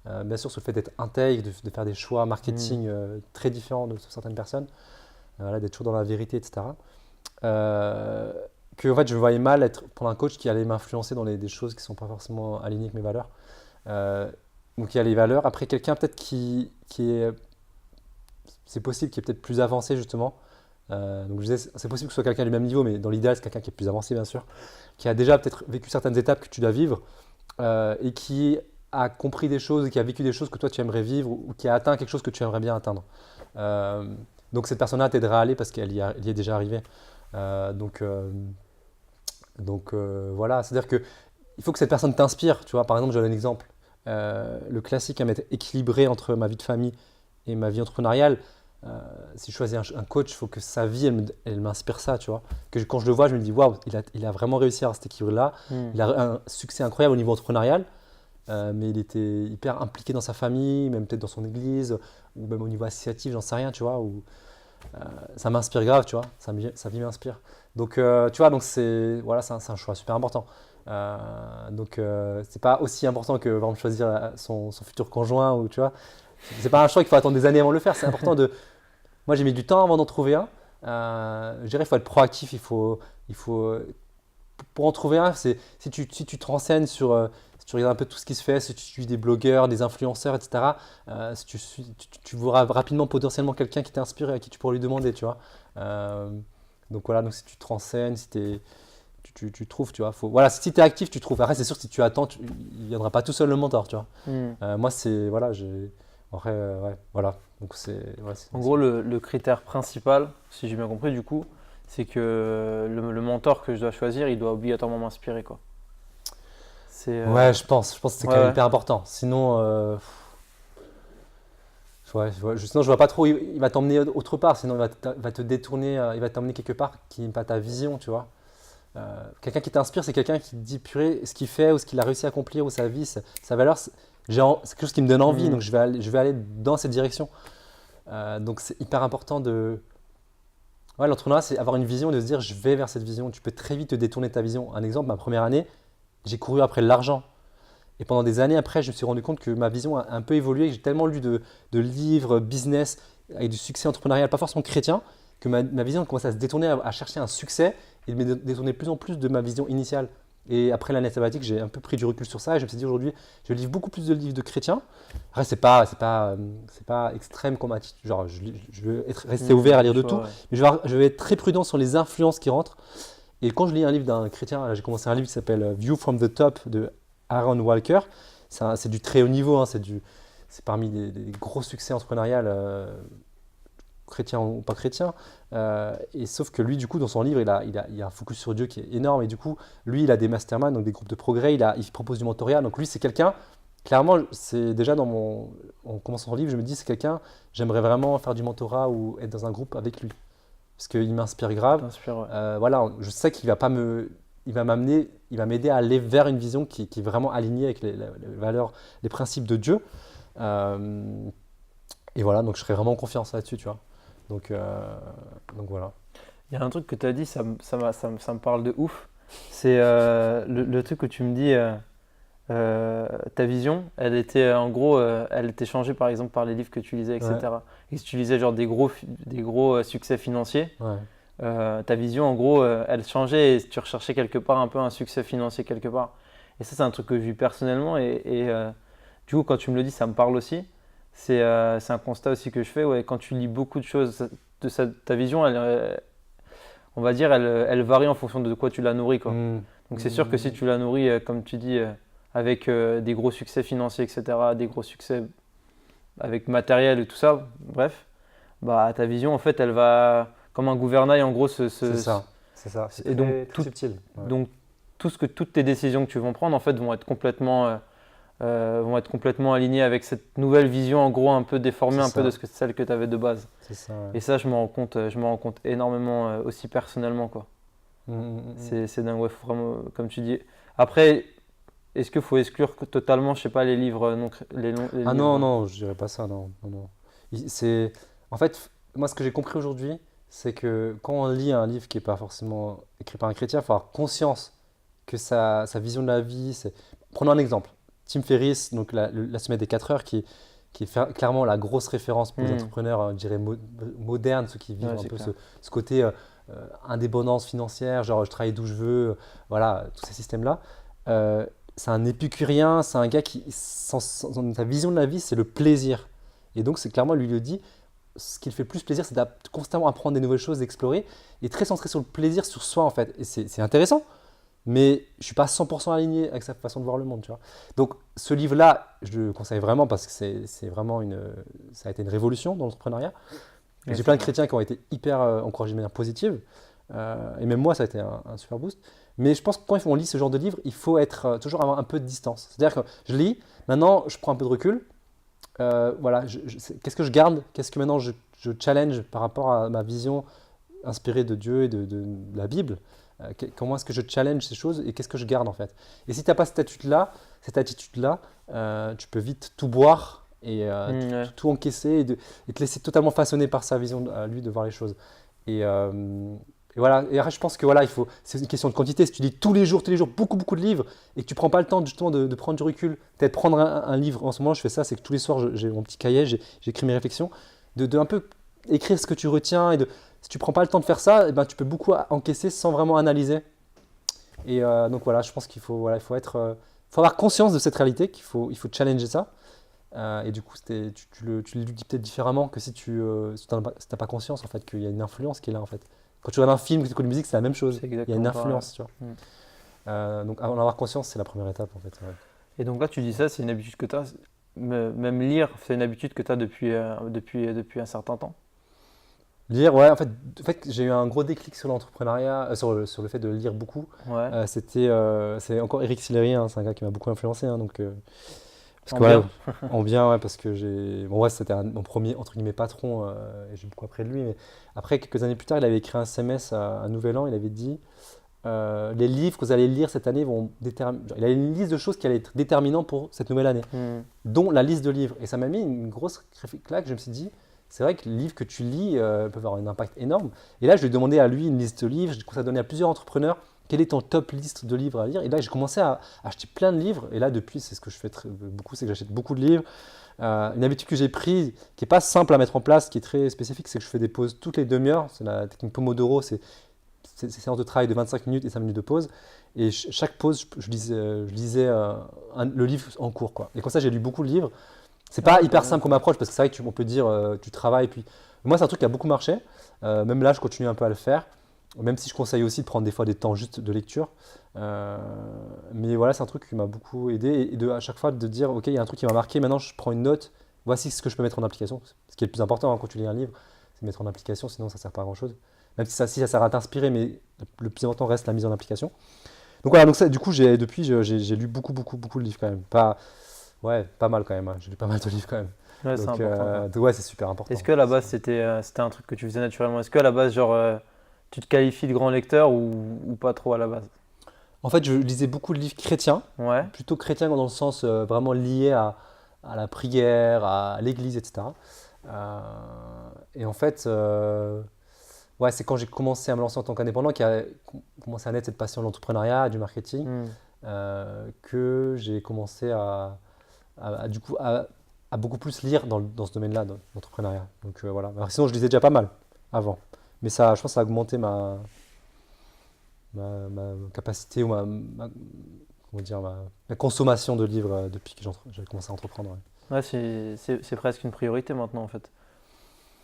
Bien sûr, sur le fait d'être intègre, de faire des choix marketing très différents de certaines personnes, voilà, d'être toujours dans la vérité, etc. Que en fait, je voyais mal prendre un coach qui allait m'influencer dans des choses qui ne sont pas forcément alignées avec mes valeurs. Euh, donc il y a les valeurs. Après, quelqu'un peut-être qui est, c'est possible, qui est peut-être plus avancé justement. Donc je disais, c'est possible que ce soit quelqu'un du même niveau, mais dans l'idéal, c'est quelqu'un qui est plus avancé, bien sûr, qui a déjà peut-être vécu certaines étapes que tu dois vivre et qui a compris des choses, qui a vécu des choses que toi tu aimerais vivre ou qui a atteint quelque chose que tu aimerais bien atteindre. Euh, donc cette personne-là t'aidera à aller parce qu'elle y est déjà arrivée. Euh, donc euh, voilà, c'est-à-dire que il faut que cette personne t'inspire. Tu vois, par exemple, je donne un exemple. Le classique à mettre équilibré entre ma vie de famille et ma vie entrepreneuriale. Euh, si je choisis un coach, il faut que sa vie, elle m'inspire ça, tu vois. Quand je le vois, je me dis, waouh, il a vraiment réussi à avoir cet équilibre-là. Hmm. Il a un succès incroyable au niveau entrepreneurial, mais il était hyper impliqué dans sa famille, même peut-être dans son église, ou même au niveau associatif, j'en sais rien, tu vois. Ça m'inspire grave, tu vois. Sa vie m'inspire. Donc, tu vois, donc voilà, c'est un choix super important. C'est pas aussi important que, par exemple, choisir son futur conjoint, ou tu vois. C'est pas un choix qu'il faut attendre des années avant de le faire. C'est important de. Moi, j'ai mis du temps avant d'en trouver un. Je dirais qu'il faut être proactif. Il faut, pour en trouver un, si tu te renseignes si tu regardes un peu tout ce qui se fait, si tu suis des blogueurs, des influenceurs, etc., si tu verras rapidement potentiellement quelqu'un qui t'inspire et à qui tu pourras lui demander, tu vois. Euh, donc voilà, donc si tu te renseignes, si tu trouves, tu vois. Voilà, si tu es actif, tu trouves. Après, c'est sûr, si tu attends, il ne viendra pas tout seul le mentor, tu vois. Hmm. Moi, c'est. Voilà, j'ai. Après, ouais, voilà. Donc En gros, le critère principal, si j'ai bien compris du coup, c'est que le mentor que je dois choisir, il doit obligatoirement m'inspirer, quoi. Ouais, je pense que c'est Ouais, quand même ouais. hyper important. Sinon, sinon je vois pas trop. Il va t'emmener autre part. Sinon, va te détourner. Il va t'emmener quelque part qui n'est pas ta vision, tu vois. Quelqu'un qui t'inspire, c'est quelqu'un qui te dit purée, ce qu'il fait ou ce qu'il a réussi à accomplir ou sa vie, sa valeur, c'est quelque chose qui me donne envie. Hmm. Donc je vais aller dans cette direction. Donc c'est hyper important de. Ouais, l'entrepreneuriat, c'est avoir une vision et de se dire je vais vers cette vision. Tu peux très vite te détourner de ta vision. Un exemple, ma première année, j'ai couru après l'argent. Et pendant des années après, je me suis rendu compte que ma vision a un peu évolué, que j'ai tellement lu de livres, business, avec du succès entrepreneurial, pas forcément chrétien, que ma vision commençait à se détourner, à chercher un succès et de me détourner de plus en plus de ma vision initiale. Et après l'année sabbatique, j'ai un peu pris du recul sur ça et je me suis dit aujourd'hui, je lis beaucoup plus de livres de chrétiens. Après, c'est pas extrême comme attitude, genre je veux rester ouvert à lire Je de vois, tout, ouais. mais je vais être très prudent sur les influences qui rentrent. Et quand je lis un livre d'un chrétien, là, j'ai commencé un livre qui s'appelle View from the Top de Aaron Walker. C'est du très haut niveau, hein, c'est parmi les gros succès entrepreneurial, chrétien ou pas chrétien. Et sauf que lui, du coup, dans son livre, il a un focus sur Dieu qui est énorme. Et du coup, lui, il a des masterminds, donc des groupes de progrès. Il propose du mentorat. Donc lui, c'est quelqu'un. Clairement, c'est déjà en commençant son livre, je me dis, c'est quelqu'un, j'aimerais vraiment faire du mentorat ou être dans un groupe avec lui. Parce qu'il m'inspire grave. T'inspires, ouais. Voilà, je sais qu'il va pas me, il va m'aider à aller vers une vision qui est vraiment alignée avec les valeurs, les principes de Dieu. Euh, et voilà, donc je serais vraiment en confiance là-dessus, tu vois. Donc, euh, donc voilà. Il y a un truc que tu as dit, ça me parle de ouf. C'est le truc que tu me dis, ta vision, elle était en gros, elle était changée par exemple par les livres que tu lisais, Ouais, etc. Et si tu lisais genre des gros succès financiers, ouais, ta vision en gros, elle changeait et tu recherchais quelque part un peu un succès financier quelque part. Et ça, c'est un truc que je vis personnellement et du coup, quand tu me le dis, ça me parle aussi. C'est un constat aussi que je fais. Ouais, quand tu lis beaucoup de choses, ta vision, on va dire, elle varie en fonction de quoi tu la nourris, quoi. mm, Donc c'est sûr que si tu la nourris, comme tu dis, avec des gros succès financiers, etc., des gros succès avec matériel et tout ça, bref, bah ta vision, en fait, elle va comme un gouvernail, en gros, c'est ça, c'est ça. C'est et donc, très subtil. Ouais. donc toutes tes décisions que tu vas prendre, en fait, vont être complètement alignées avec cette nouvelle vision, en gros, un peu déformée, C'est un peu ça, de celle que tu avais de base. c'est ça. Ouais. Et ça, je m'en rends compte énormément aussi personnellement, quoi. Mm, mm, mm. C'est dingue, ouais, faut vraiment, comme tu dis. Après, est-ce qu'il faut exclure totalement, je sais pas, les livres non, les Ah non, livres. non, je dirais pas ça, non, non, non. En fait, moi, ce que j'ai compris aujourd'hui, c'est que quand on lit un livre qui n'est pas forcément écrit par un chrétien, il faut avoir conscience que sa vision de la vie, c'est. Prenons un exemple. Tim Ferriss, donc la semaine des 4 heures, qui est clairement la grosse référence pour les Hmm. entrepreneurs, je dirais, modernes, ceux qui vivent Ouais, un c'est peu clair. ce côté indépendance financière, genre je travaille d'où je veux, voilà, tous ces systèmes-là. Euh, c'est un épicurien, c'est un gars qui, sa vision de la vie, c'est le plaisir. Et donc, c'est clairement, lui le dit, ce qui le fait le plus plaisir, c'est de constamment apprendre des nouvelles choses, d'explorer, et très centré sur le plaisir, sur soi en fait. Et c'est intéressant, mais je suis pas 100% aligné avec sa façon de voir le monde, tu vois. Donc, ce livre-là, je le conseille vraiment parce que c'est vraiment ça a été une révolution dans l'entrepreneuriat. Bien J'ai plein sûr. de chrétiens qui ont été hyper encouragés de manière positive. Et même moi, ça a été un super boost. Mais je pense que quand on lit ce genre de livre, il faut toujours avoir un peu de distance. C'est-à-dire que je lis, maintenant je prends un peu de recul. Voilà, qu'est-ce que je garde? Qu'est-ce que maintenant je challenge par rapport à ma vision inspirée de Dieu et de la Bible? Comment est-ce que je challenge ces choses et qu'est-ce que je garde en fait? Et si tu n'as pas cette attitude-là, tu peux vite tout boire et Ouais. tout encaisser et te laisser totalement façonner par sa vision à lui de voir les choses. Et voilà. Et après, je pense que voilà, c'est une question de quantité. Si tu lis tous les jours, beaucoup, beaucoup de livres et que tu prends pas le temps justement de prendre du recul, peut-être prendre un livre. En ce moment, je fais ça, c'est que tous les soirs, j'ai mon petit cahier, j'écris mes réflexions, de un peu écrire ce que tu retiens si tu prends pas le temps de faire ça, eh ben, tu peux beaucoup encaisser sans vraiment analyser. Et donc voilà, je pense qu'il faut avoir conscience de cette réalité, il faut challenger ça. Et du coup, tu le dis peut-être différemment que si t'as pas conscience en fait qu'il y a une influence qui est là en fait. Quand tu regardes un film, que tu écoutes une musique, c'est la même chose. C'est Il y a exactement une pareil. influence, tu vois. Donc en avoir conscience, c'est la première étape en fait. Ouais. Et donc là, tu dis ça, c'est une habitude que tu as. Même lire, c'est une habitude que tu as depuis un certain temps. Lire, ouais, en fait, j'ai eu un gros déclic sur l'entrepreneuriat, sur le fait de lire beaucoup. Ouais. C'est encore Eric Sillery, hein, c'est un gars qui m'a beaucoup influencé, hein, donc parce En que bien. ouais, en bien, ouais, parce que bon, ouais, c'était mon premier entre guillemets patron, et j'ai beaucoup appris de lui. Mais après, quelques années plus tard, il avait écrit un SMS à Nouvel An, il avait dit les livres que vous allez lire cette année vont déterminer. Il avait une liste de choses qui allaient être déterminantes pour cette nouvelle année, dont la liste de livres. Et ça m'a mis une grosse claque. Je me suis dit, c'est vrai que les livres que tu lis peuvent avoir un impact énorme. Et là, je lui ai demandé à lui une liste de livres. J'ai commencé à donner à plusieurs entrepreneurs quelle est ton top liste de livres à lire. Et là, j'ai commencé à acheter plein de livres. Et là, depuis, c'est ce que je fais beaucoup, c'est que j'achète beaucoup de livres. Une habitude que j'ai prise, qui n'est pas simple à mettre en place, qui est très spécifique, c'est que je fais des pauses toutes les demi-heures. C'est la technique Pomodoro. C'est séance de travail de 25 minutes et 5 minutes de pause. Et chaque pause, je lisais le livre en cours, quoi. Et comme ça, j'ai lu beaucoup de livres. C'est pas hyper simple comme approche parce que c'est vrai qu'on peut dire tu travailles. Puis moi, c'est un truc qui a beaucoup marché. Même là, je continue un peu à le faire. Même si je conseille aussi de prendre des fois des temps juste de lecture. Mais voilà, c'est un truc qui m'a beaucoup aidé. Et à chaque fois de dire ok, il y a un truc qui m'a marqué. Maintenant, je prends une note. Voici ce que je peux mettre en application. Ce qui est le plus important hein, quand tu lis un livre, c'est mettre en application. Sinon, ça ne sert pas à grand chose. Même si ça sert à t'inspirer, mais le plus important reste la mise en application. Donc voilà, donc ça, du coup, depuis, j'ai lu beaucoup, beaucoup, beaucoup de livres quand même. Pas mal quand même. Hein. J'ai lu pas mal de livres quand même. Ouais, c'est Donc, important. ouais, c'est super important. Est-ce que à la base, c'était un truc que tu faisais naturellement? Est-ce que à la base, genre, tu te qualifies de grand lecteur ou pas trop à la base? En fait, je lisais beaucoup de livres chrétiens, Ouais. plutôt chrétiens dans le sens vraiment lié à la prière, à l'église, etc. Et en fait, ouais, c'est quand j'ai commencé à me lancer en tant qu'indépendant qu'il a commencé à naître cette passion de l'entrepreneuriat, du marketing, que j'ai commencé du coup, à beaucoup plus lire dans ce domaine-là, dans l'entrepreneuriat. Donc voilà. Alors, sinon, je lisais déjà pas mal avant. Mais ça, je pense que ça a augmenté ma capacité ou comment dire, ma consommation de livres depuis que j'ai commencé à entreprendre. Ouais. Ouais, c'est presque une priorité maintenant, en fait.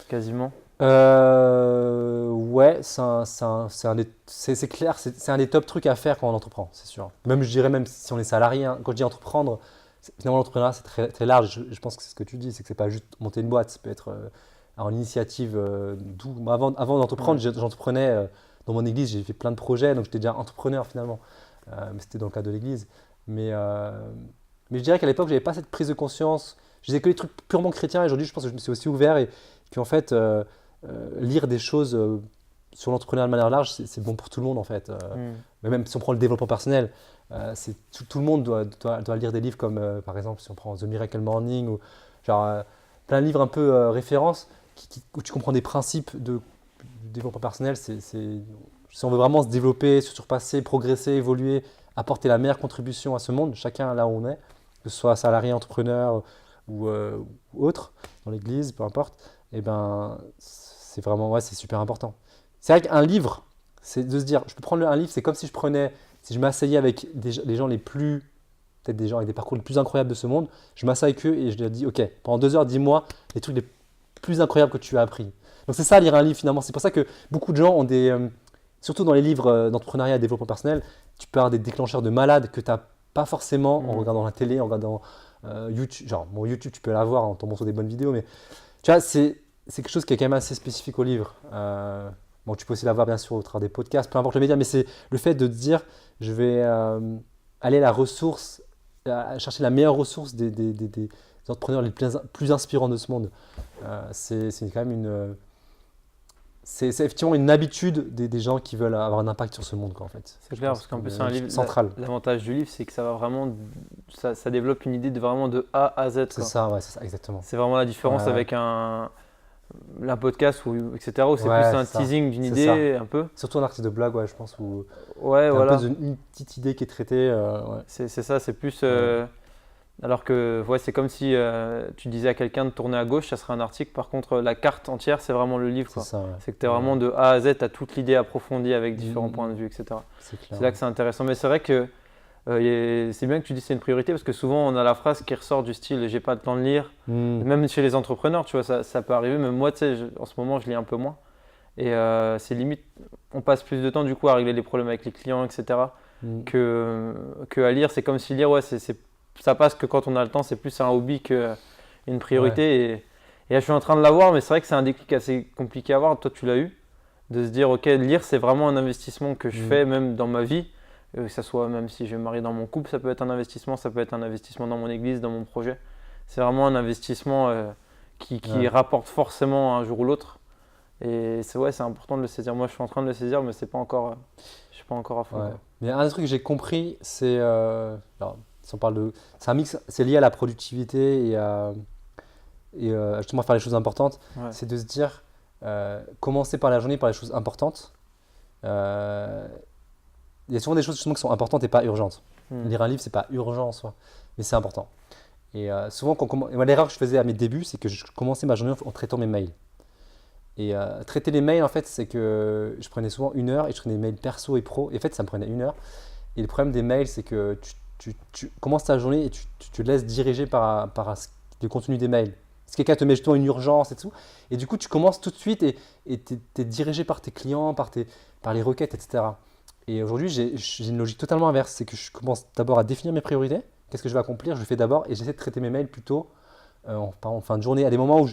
Quasiment. Ouais, c'est clair, c'est un des top trucs à faire quand on entreprend, c'est sûr. Même, je dirais, même si on est salarié, hein, quand je dis entreprendre, finalement l'entrepreneuriat c'est très, très large. Je pense que c'est ce que tu dis, c'est que c'est pas juste monter une boîte, ça peut être en initiative. Moi, avant d'entreprendre, j'entreprenais dans mon église, j'ai fait plein de projets, donc j'étais déjà entrepreneur finalement. Mais c'était dans le cadre de l'église. Mais je dirais qu'à l'époque, j'avais pas cette prise de conscience. Je disais que les trucs purement chrétiens, et aujourd'hui, je pense que je me suis aussi ouvert et qu'en fait, lire des choses sur l'entrepreneuriat de manière large, c'est bon pour tout le monde en fait. Mais même si on prend le développement personnel, tout le monde doit lire des livres comme par exemple si on prend The Miracle Morning ou genre plein de livres un peu références où tu comprends des principes du développement personnel. Si on veut vraiment se développer, se surpasser, progresser, évoluer, apporter la meilleure contribution à ce monde, chacun là où on est, que ce soit salarié, entrepreneur ou autre, dans l'église, peu importe, et ben c'est vraiment, ouais, c'est super important. C'est vrai qu'un livre, c'est de se dire, je peux prendre un livre, c'est comme si je m'asseyais avec les gens les plus peut-être des gens avec des parcours les plus incroyables de ce monde. Je m'assois avec eux et je leur dis, ok, pendant 2 heures, dis-moi les trucs les plus incroyables que tu as appris. Donc c'est ça lire un livre finalement. C'est pour ça que beaucoup de gens ont surtout dans les livres d'entrepreneuriat et de développement personnel, tu peux avoir des déclencheurs de malades que tu n'as pas forcément en regardant la télé, en regardant YouTube. Genre, bon, YouTube, tu peux l'avoir en tombant sur des bonnes vidéos, mais tu vois, c'est quelque chose qui est quand même assez spécifique au livre. Bon, tu peux aussi l'avoir bien sûr au travers des podcasts, peu importe le média, mais c'est le fait de te dire, je vais aller à la ressource, à chercher la meilleure ressource des entrepreneurs les plus inspirants de ce monde. C'est quand même c'est effectivement une habitude des gens qui veulent avoir un impact sur ce monde, quoi, en fait. C'est clair, parce qu'en plus, c'est un livre central. L'avantage du livre, c'est que ça va vraiment, ça développe une idée vraiment de A à Z. C'est ça, ouais, c'est ça, exactement. C'est vraiment la différence avec un podcast etc. où c'est plus un teasing d'une idée un peu. Surtout un article de blog, ouais, je pense, où ouais, voilà. un peu une petite idée qui est traitée. Ouais. C'est ça, c'est plus. Alors que c'est comme si tu disais à quelqu'un de tourner à gauche, ça serait un article. Par contre, la carte entière, c'est vraiment le livre. C'est que tu es vraiment de A à Z, tu as toute l'idée approfondie avec différents points de vue, etc. C'est là que c'est intéressant. Mais c'est vrai que c'est bien que tu dis que c'est une priorité parce que souvent on a la phrase qui ressort du style j'ai pas le temps de lire. Même chez les entrepreneurs, tu vois, ça peut arriver. Même moi, tu sais, en ce moment, je lis un peu moins. Et c'est limite, on passe plus de temps du coup à régler les problèmes avec les clients, etc. que à lire. C'est comme si lire, ça passe que quand on a le temps, c'est plus un hobby qu'une priorité. Et là, je suis en train de l'avoir, mais c'est vrai que c'est un déclic assez compliqué à avoir. Toi, tu l'as eu, de se dire, ok, lire, c'est vraiment un investissement que je fais même dans ma vie. Que ça soit même si je vais me marier dans mon couple, ça peut être un investissement, ça peut être un investissement dans mon église, dans mon projet. C'est vraiment un investissement qui rapporte forcément un jour ou l'autre. Et c'est important de le saisir. Moi, je suis en train de le saisir, mais je suis pas encore à fond. Ouais. Mais un des trucs que j'ai compris, c'est si on parle c'est un mix, c'est lié à la productivité et justement faire les choses importantes. C'est de se dire commencer par la journée par les choses importantes. Il y a souvent des choses justement qui sont importantes et pas urgentes. Lire un livre, c'est pas urgent en soi, mais c'est important. Et souvent, l'erreur que je faisais à mes débuts, c'est que je commençais ma journée en traitant mes mails. Et traiter les mails, en fait, c'est que je prenais souvent 1 heure et je prenais des mails perso et pro. Et en fait, ça me prenait 1 heure. Et le problème des mails, c'est que tu commences ta journée et tu te laisses diriger par le contenu des mails. Si quelqu'un te met justement une urgence et tout, et du coup, tu commences tout de suite et tu es dirigé par tes clients, par les requêtes, etc. Et aujourd'hui, j'ai une logique totalement inverse. C'est que je commence d'abord à définir mes priorités. Qu'est-ce que je vais accomplir? Je le fais d'abord et j'essaie de traiter mes mails plutôt en fin de journée, à des moments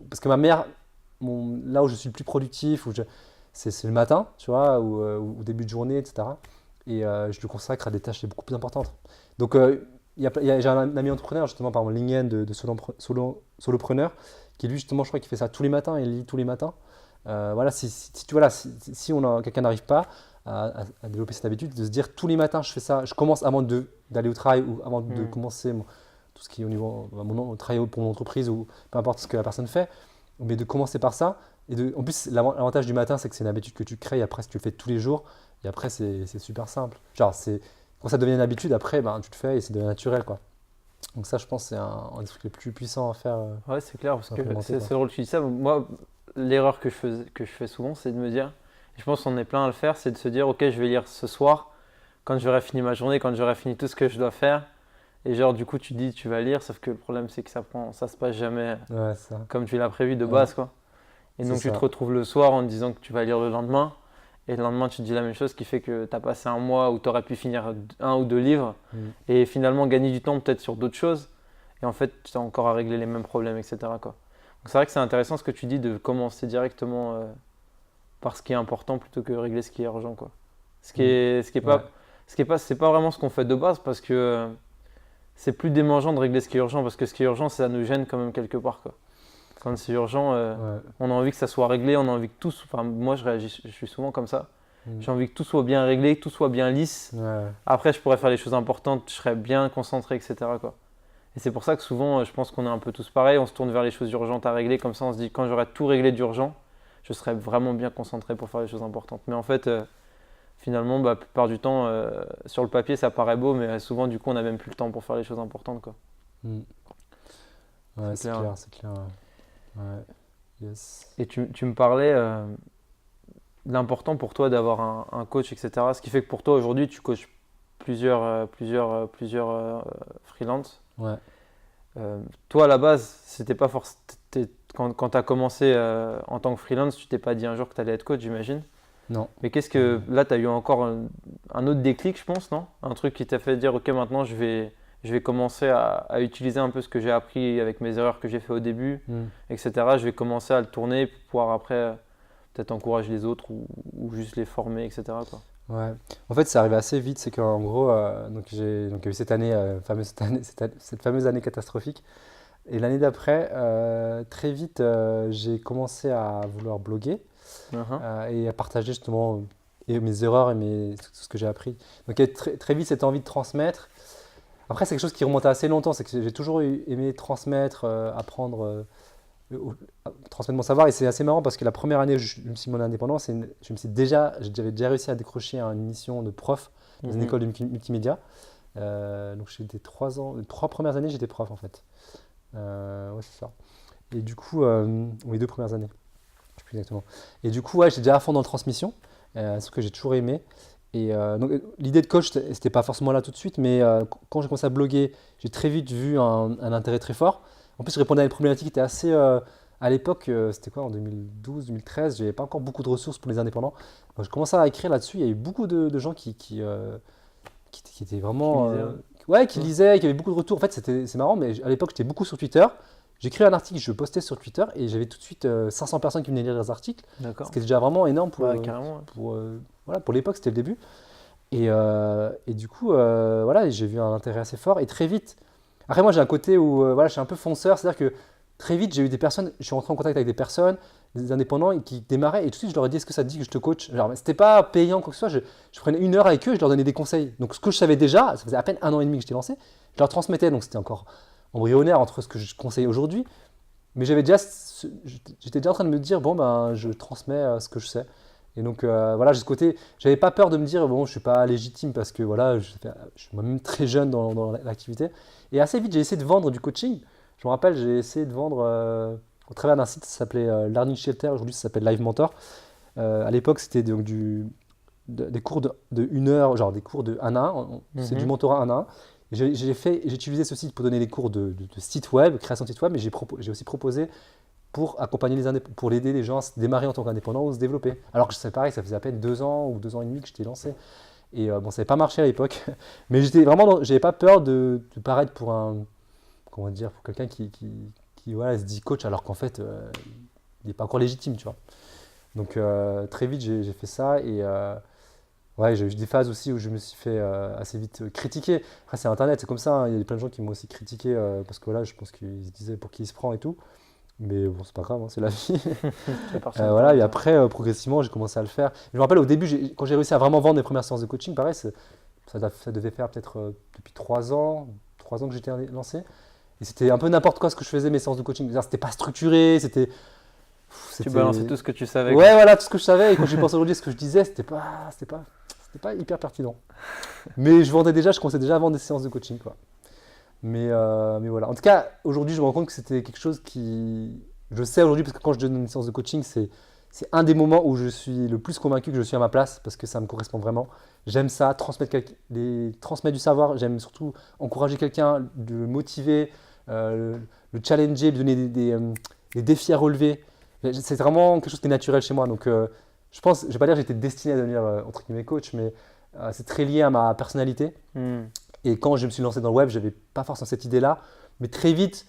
parce que là où je suis le plus productif, c'est le matin, tu vois, ou au début de journée, etc. Et je le consacre à des tâches beaucoup plus importantes. Donc, j'ai un ami entrepreneur, justement, par mon LinkedIn de solopreneur, qui lui, justement, je crois qu'il fait ça tous les matins, il lit tous les matins. Voilà, si quelqu'un n'arrive pas à développer cette habitude, de se dire tous les matins, je fais ça, je commence avant d'aller au travail ou avant de commencer tout ce qui est au niveau mon travail pour mon entreprise ou peu importe ce que la personne fait, mais de commencer par ça. En plus, l'avantage du matin, c'est que c'est une habitude que tu crées, et après, si tu le fais tous les jours, et après, c'est super simple. Genre, quand ça devient une habitude, après, tu le fais et c'est devient naturel, quoi. Donc ça, je pense, c'est un des trucs les plus puissants à faire. Ouais, c'est clair, parce que c'est drôle que tu dis ça. Moi, l'erreur que je fais souvent, c'est de me dire, et je pense qu'on est plein à le faire, c'est de se dire, ok, je vais lire ce soir, quand j'aurai fini ma journée, quand j'aurai fini tout ce que je dois faire. Et genre, du coup, tu dis, tu vas lire, sauf que le problème, c'est que ça se passe jamais comme tu l'as prévu de base, quoi. Et donc, tu te retrouves le soir en te disant que tu vas lire le lendemain. Et le lendemain, tu te dis la même chose, ce qui fait que tu as passé un mois où tu aurais pu finir 1 ou 2 livres et finalement gagner du temps peut-être sur d'autres choses. Et en fait, tu as encore à régler les mêmes problèmes, etc., quoi. Donc, c'est vrai que c'est intéressant ce que tu dis de commencer directement par ce qui est important plutôt que régler ce qui est urgent, quoi. C'est pas vraiment ce qu'on fait de base parce que c'est plus démangeant de régler ce qui est urgent parce que ce qui est urgent, ça nous gêne quand même quelque part, quoi. Quand c'est urgent, on a envie que ça soit réglé, on a envie que tout. Enfin, moi, je suis souvent comme ça. J'ai envie que tout soit bien réglé, que tout soit bien lisse. Après, je pourrais faire les choses importantes, je serais bien concentré, etc., quoi. Et c'est pour ça que souvent, je pense qu'on est un peu tous pareils. On se tourne vers les choses urgentes à régler. Comme ça, on se dit, quand j'aurai tout réglé d'urgent, je serai vraiment bien concentré pour faire les choses importantes. Mais en fait, finalement, la plupart du temps, sur le papier, ça paraît beau, mais souvent, du coup, on n'a même plus le temps pour faire les choses importantes, quoi. Ouais, c'est clair, c'est clair. Ouais. Yes. Et tu me parlais de l'important pour toi d'avoir un coach, etc. Ce qui fait que pour toi aujourd'hui, tu coaches plusieurs freelances. Ouais. Toi, à la base, c'était pas quand tu as commencé en tant que freelance, tu t'es pas dit un jour que tu allais être coach, j'imagine. Non. Mais qu'est-ce que là, tu as eu encore un autre déclic, je pense, non? Un truc qui t'a fait dire, ok, maintenant je vais commencer à utiliser un peu ce que j'ai appris avec mes erreurs que j'ai fait au début, etc. Je vais commencer à le tourner pour pouvoir après peut-être encourager les autres ou juste les former, etc. quoi. Ouais. En fait, c'est arrivé assez vite. C'est qu'en gros, donc il y a eu cette année, cette fameuse année catastrophique. Et l'année d'après, très vite, j'ai commencé à vouloir bloguer et à partager justement mes erreurs et tout ce que j'ai appris. Donc il y a très vite cette envie de transmettre. Après, c'est quelque chose qui remonte à assez longtemps. C'est que j'ai toujours aimé transmettre, apprendre, transmettre mon savoir. Et c'est assez marrant parce que la première année où je me suis mis en indépendant, j'avais déjà réussi à décrocher une mission de prof dans une école de multimédia. Donc j'ai été 3 ans, les 3 premières années, j'étais prof en fait. Ouais, c'est ça. Et du coup, les 2 premières années, je sais plus exactement. Et du coup, ouais, j'étais déjà à fond dans la transmission, ce que j'ai toujours aimé. Et donc, l'idée de coach, c'était pas forcément là tout de suite, mais quand j'ai commencé à bloguer, j'ai très vite vu un intérêt très fort. En plus, je répondais à des problématiques qui étaient assez. À l'époque, c'était quoi, en 2012-2013, j'avais pas encore beaucoup de ressources pour les indépendants. Donc, je commençais à écrire là-dessus. Il y a eu beaucoup de gens qui étaient vraiment. Qui lisaient, qui avaient beaucoup de retours. En fait, c'est marrant, mais à l'époque, j'étais beaucoup sur Twitter. J'écrivais un article, je postais sur Twitter et j'avais tout de suite 500 personnes qui venaient lire les articles. D'accord. Ce qui est déjà vraiment énorme Carrément. pour l'époque, c'était le début. Et du coup, voilà, j'ai vu un intérêt assez fort. Et très vite, après moi j'ai un côté où voilà, je suis un peu fonceur, c'est-à-dire que très vite j'ai eu des personnes, je suis rentré en contact avec des personnes, des indépendants qui démarraient et tout de suite je leur ai dit est-ce que ça te dit que je te coach? Genre, c'était pas payant quoi que ce soit, je prenais 1 heure avec eux et je leur donnais des conseils. Donc ce que je savais déjà, ça faisait à peine 1 an et demi que j'étais lancé, je leur transmettais, donc c'était encore embryonnaire entre ce que je conseille aujourd'hui. Mais j'étais déjà en train de me dire, bon, ben, je transmets ce que je sais. Et donc, voilà, j'ai ce côté, j'avais pas peur de me dire, bon, je suis pas légitime parce que voilà, je suis moi-même très jeune dans l'activité. Et assez vite, j'ai essayé de vendre du coaching. Je me rappelle, j'ai essayé de vendre au travers d'un site qui s'appelait Learning Shelter, aujourd'hui ça s'appelle Live Mentor. À l'époque, c'était donc des cours de 1 heure, genre des cours de 1 à 1, c'est du mentorat 1 à 1. J'ai utilisé ce site pour donner des cours de site web, création de site web, mais j'ai aussi proposé pour accompagner pour aider les gens à se démarrer en tant qu'indépendant ou se développer. Alors que c'est pareil, ça faisait à peine 2 ans ou 2 ans et demi que j'étais lancé. Et bon, ça n'avait pas marché à l'époque, mais j'avais pas peur de paraître pour comment dire, pour quelqu'un qui voilà, se dit coach alors qu'en fait, il n'est pas encore légitime, tu vois. Donc très vite, j'ai fait ça et ouais, j'ai eu des phases aussi où je me suis fait assez vite critiquer. Après, c'est Internet, c'est comme ça, hein. Il y a plein de gens qui m'ont aussi critiqué parce que voilà, je pense qu'ils se disaient pour qui il se prend et tout. Mais bon, c'est pas grave, hein, c'est la vie. Voilà, et après, progressivement, j'ai commencé à le faire. Je me rappelle au début, quand j'ai réussi à vraiment vendre mes premières séances de coaching, pareil, ça devait faire peut-être depuis 3 ans que j'étais lancé. Et c'était un peu n'importe quoi ce que je faisais, mes séances de coaching. C'était pas structuré, Tu balançais tout ce que tu savais. Ouais, voilà, tout ce que je savais. Et quand j'y pense aujourd'hui, ce que je disais, c'était pas hyper pertinent. Mais je commençais déjà à vendre des séances de coaching, quoi. Mais voilà. En tout cas, aujourd'hui, je me rends compte que c'était quelque chose je sais aujourd'hui, parce que quand je donne une séance de coaching, c'est un des moments où je suis le plus convaincu que je suis à ma place, parce que ça me correspond vraiment. J'aime ça, transmettre du savoir. J'aime surtout encourager quelqu'un, le motiver, le challenger, lui donner des défis à relever. C'est vraiment quelque chose qui est naturel chez moi. Donc, je pense, je ne vais pas dire que j'étais destiné à devenir entre guillemets coach, mais c'est très lié à ma personnalité. Et quand je me suis lancé dans le web, je n'avais pas forcément cette idée-là. Mais très vite,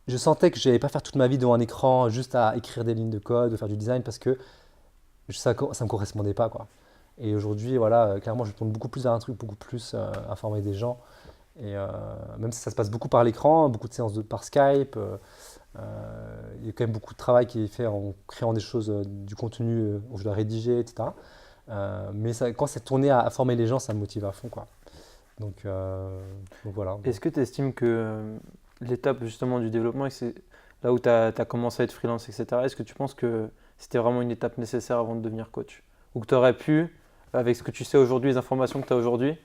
je sentais que je n'allais pas faire toute ma vie devant un écran juste à écrire des lignes de code, de faire du design, parce que ça ne me correspondait pas, quoi. Et aujourd'hui, voilà, clairement, je tourne beaucoup plus vers un truc, beaucoup plus à former des gens. Et même si ça se passe beaucoup par l'écran, beaucoup de séances par Skype, il y a quand même beaucoup de travail qui est fait en créant des choses, du contenu où je dois rédiger, etc. Mais quand c'est tourné à former les gens, ça me motive à fond, quoi. Donc voilà. Est-ce que tu estimes que l'étape justement du développement, c'est là où tu as commencé à être freelance, etc., est-ce que tu penses que c'était vraiment une étape nécessaire avant de devenir coach? Ou que tu aurais pu, avec ce que tu sais aujourd'hui, les informations que tu as aujourd'hui,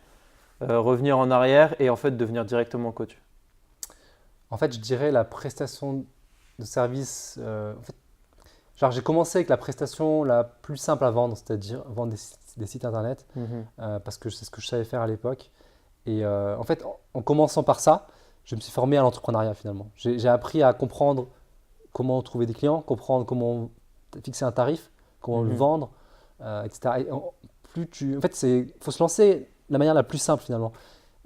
revenir en arrière et en fait devenir directement coach? En fait, je dirais la prestation de service. En fait, genre, j'ai commencé avec la prestation la plus simple à vendre, c'est-à-dire vendre des sites internet, parce que c'est ce que je savais faire à l'époque. Et en fait, en commençant par ça, je me suis formé à l'entrepreneuriat finalement. J'ai appris à comprendre comment trouver des clients, comprendre comment fixer un tarif, comment le Mhm. vendre, etc. En fait, faut se lancer de la manière la plus simple finalement.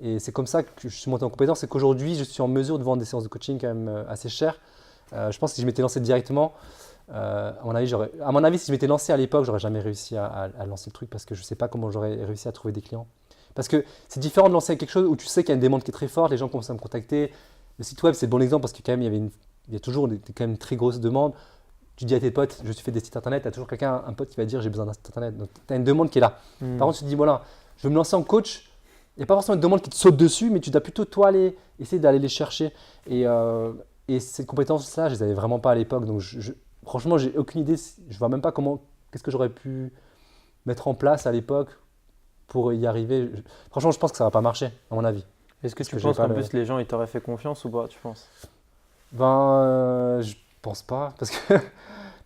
Et c'est comme ça que je suis monté en compétence, c'est qu'aujourd'hui, je suis en mesure de vendre des séances de coaching quand même assez chères. Je pense que si je m'étais lancé directement, à mon avis, si je m'étais lancé à l'époque, j'aurais jamais réussi à lancer le truc parce que je ne sais pas comment j'aurais réussi à trouver des clients. Parce que c'est différent de lancer quelque chose où tu sais qu'il y a une demande qui est très forte, les gens commencent à me contacter. Le site web, c'est le bon exemple parce que quand même, il y a toujours quand même une très grosse demande. Tu dis à tes potes, je suis fait des sites internet, tu as toujours un pote qui va dire j'ai besoin d'un site internet. Donc tu as une demande qui est là. Mhm. Par contre, tu te dis voilà, je veux me lancer en coach. Il n'y a pas forcément une demande qui te saute dessus, mais tu dois plutôt toi essayer d'aller les chercher. Et ces compétences-là, je les avais vraiment pas à l'époque. Donc franchement, j'ai aucune idée. Je vois même pas qu'est-ce que j'aurais pu mettre en place à l'époque pour y arriver. Franchement, je pense que ça va pas marcher, à mon avis. Est-ce que Parce tu que j'ai penses pas qu'en plus les gens ils t'auraient fait confiance ou pas, tu penses? Je pense pas,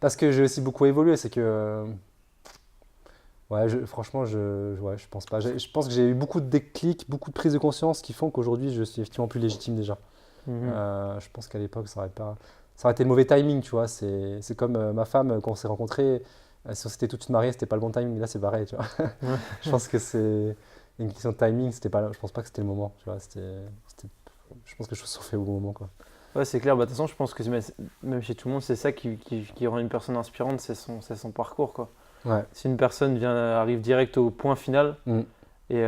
parce que j'ai aussi beaucoup évolué. C'est que ouais, franchement, ouais, je pense pas. Je pense que j'ai eu beaucoup de déclics, beaucoup de prises de conscience qui font qu'aujourd'hui, je suis effectivement plus légitime déjà. Mhm. Je pense qu'à l'époque, ça aurait été le mauvais timing, tu vois. C'est comme ma femme, quand on s'est rencontrés, si on s'était tout de suite mariés, c'était pas le bon timing. Là, c'est pareil, tu vois. Ouais. Je pense que c'est une question de timing. Je pense pas que c'était le moment, tu vois. Je pense que les choses sont faites au bon moment, quoi. Ouais, c'est clair. Bah, de toute façon, je pense que même chez tout le monde, c'est ça qui rend une personne inspirante, c'est son parcours, quoi. Ouais. Si une personne arrive direct au point final Mm. et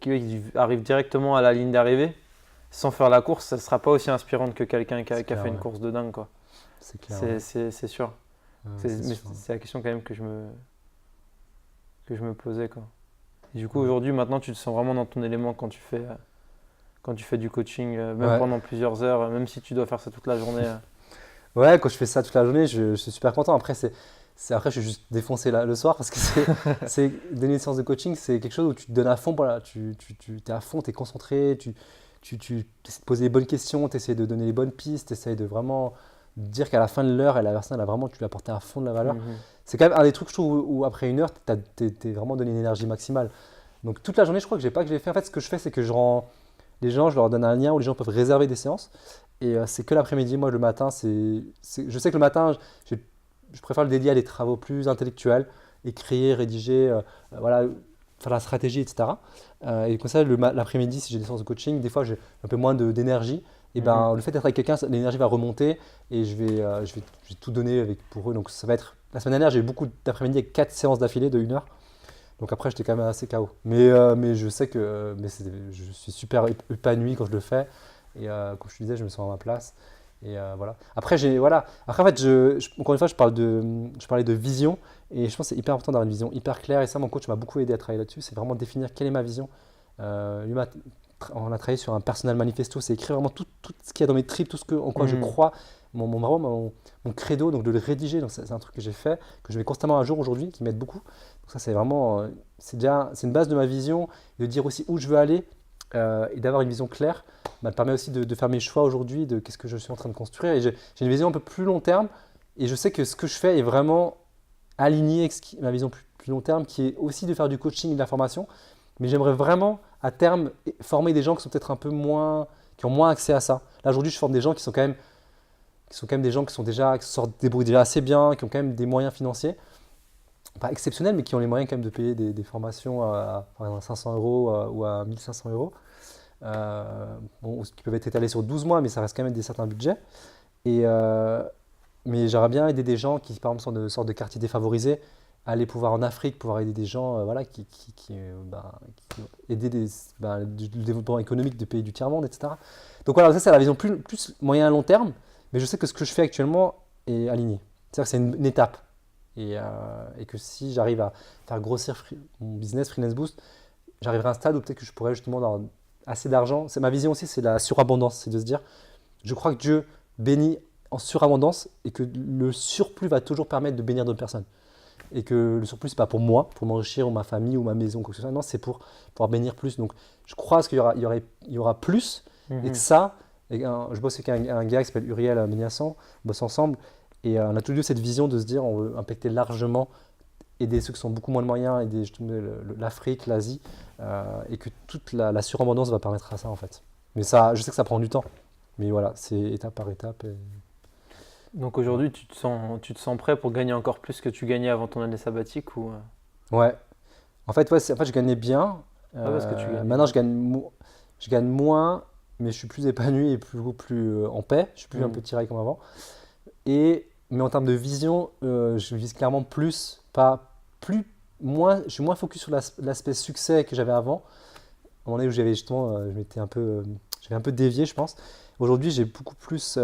qui arrive directement à la ligne d'arrivée, sans faire la course, ça ne sera pas aussi inspirante que quelqu'un qui a C'est clair, fait une ouais. course de dingue, quoi. C'est clair. Ouais. C'est sûr. Ouais, Mais c'est sûr. c'est la question quand même que je me posais, quoi. Et du coup, Ouais. aujourd'hui, maintenant, tu te sens vraiment dans ton élément quand tu fais du coaching, même Ouais. pendant plusieurs heures, même si tu dois faire ça toute la journée. Ouais, quand je fais ça toute la journée, je suis super content. Après, après, je suis juste défoncé le soir parce que donner une séance de coaching, c'est quelque chose où tu te donnes à fond. Voilà, tu es à fond, tu es concentré, tu essaies de poser les bonnes questions, tu essaies de donner les bonnes pistes, tu essaies de vraiment dire qu'à la fin de l'heure, la personne, tu lui as apporté à fond de la valeur. Mhm. C'est quand même un des trucs, je trouve, où après une heure, t'es vraiment donné une énergie maximale. Donc toute la journée, je crois que j'ai pas que je l'ai fait. En fait, ce que je fais, c'est que les gens, je leur donne un lien où les gens peuvent réserver des séances. Et c'est que l'après-midi. Moi, le matin, je sais que le matin, je préfère le dédier à des travaux plus intellectuels, écrire, rédiger, voilà, faire la stratégie, etc. Et comme ça, l'après-midi, si j'ai des séances de coaching, des fois, j'ai un peu moins d'énergie. Et ben, le fait d'être avec quelqu'un, l'énergie va remonter et je vais tout donner pour eux. Donc, ça va être. La semaine dernière, j'ai eu beaucoup d'après-midi avec 4 séances d'affilée de 1 heure. Donc après, j'étais quand même assez KO. Mais je sais que je suis super épanoui quand je le fais. Et comme je te disais, je me sens à ma place. Et voilà. Après, voilà. Après, en fait, encore une fois, je parlais de vision. Et je pense que c'est hyper important d'avoir une vision hyper claire. Et ça, mon coach m'a beaucoup aidé à travailler là-dessus. C'est vraiment définir quelle est ma vision. On a travaillé sur un personal manifesto. C'est écrire vraiment tout ce qu'il y a dans mes tripes, tout en quoi je crois. Vraiment mon credo, donc de le rédiger. Donc c'est un truc que j'ai fait, que je mets constamment à jour aujourd'hui, qui m'aide beaucoup. Donc ça, c'est vraiment, c'est une base de ma vision, de dire aussi où je veux aller et d'avoir une vision claire. Me permet aussi de faire mes choix aujourd'hui, de qu'est-ce que je suis en train de construire. Et j'ai une vision un peu plus long terme, et je sais que ce que je fais est vraiment aligné avec ma vision plus long terme, qui est aussi de faire du coaching et de la formation. Mais j'aimerais vraiment, à terme, former des gens qui sont peut-être un peu moins, qui ont moins accès à ça. Là, aujourd'hui, je forme des gens qui sont quand même des gens qui se débrouillent déjà assez bien, qui ont quand même des moyens financiers, pas exceptionnels, mais qui ont les moyens quand même de payer des formations par exemple, à 500 euros ou à 1500 euros, qui peuvent être étalés sur 12 mois, mais ça reste quand même certains budgets. Mais j'aimerais bien aider des gens qui, par exemple, sont de sorte de quartiers défavorisés, aller pouvoir en Afrique, pouvoir aider des gens voilà, qui aider le développement économique de pays du tiers-monde, etc. Donc voilà, ça c'est la vision plus moyen à long terme, mais je sais que ce que je fais actuellement est aligné. C'est-à-dire que c'est une étape. Et que si j'arrive à faire grossir mon business Freelance Boost, j'arriverai à un stade où peut-être que je pourrais justement avoir assez d'argent. C'est ma vision aussi, c'est la surabondance. C'est de se dire, je crois que Dieu bénit en surabondance et que le surplus va toujours permettre de bénir d'autres personnes. Et que le surplus, c'est pas pour moi, pour m'enrichir ou ma famille ou ma maison, quoi que ce soit. Non, c'est pour pouvoir bénir plus. Donc, je crois à ce qu'il y aura plus et que ça, je bosse avec un gars qui s'appelle Uriel Méniassan, on bosse ensemble et on a tous les deux cette vision de se dire on veut impacter largement aider ceux qui sont beaucoup moins de moyens, aider justement l'Afrique, l'Asie, et que toute la surabondance va permettre à ça en fait. Mais ça, je sais que ça prend du temps, mais voilà, c'est étape par étape. Donc aujourd'hui, tu te sens prêt pour gagner encore plus que tu gagnais avant ton année sabbatique ou... Ouais, en fait, ouais, je gagnais bien. parce que tu gagnais Maintenant, je gagne moins, mais je suis plus épanoui et beaucoup plus en paix. Je suis plus un peu tiraillé comme avant. Mais en termes de vision, je vise clairement plus, moins. Je suis moins focus sur l'aspect succès que j'avais avant. À un moment donné où j'avais justement, j'avais un peu dévié, je pense. Aujourd'hui, j'ai beaucoup plus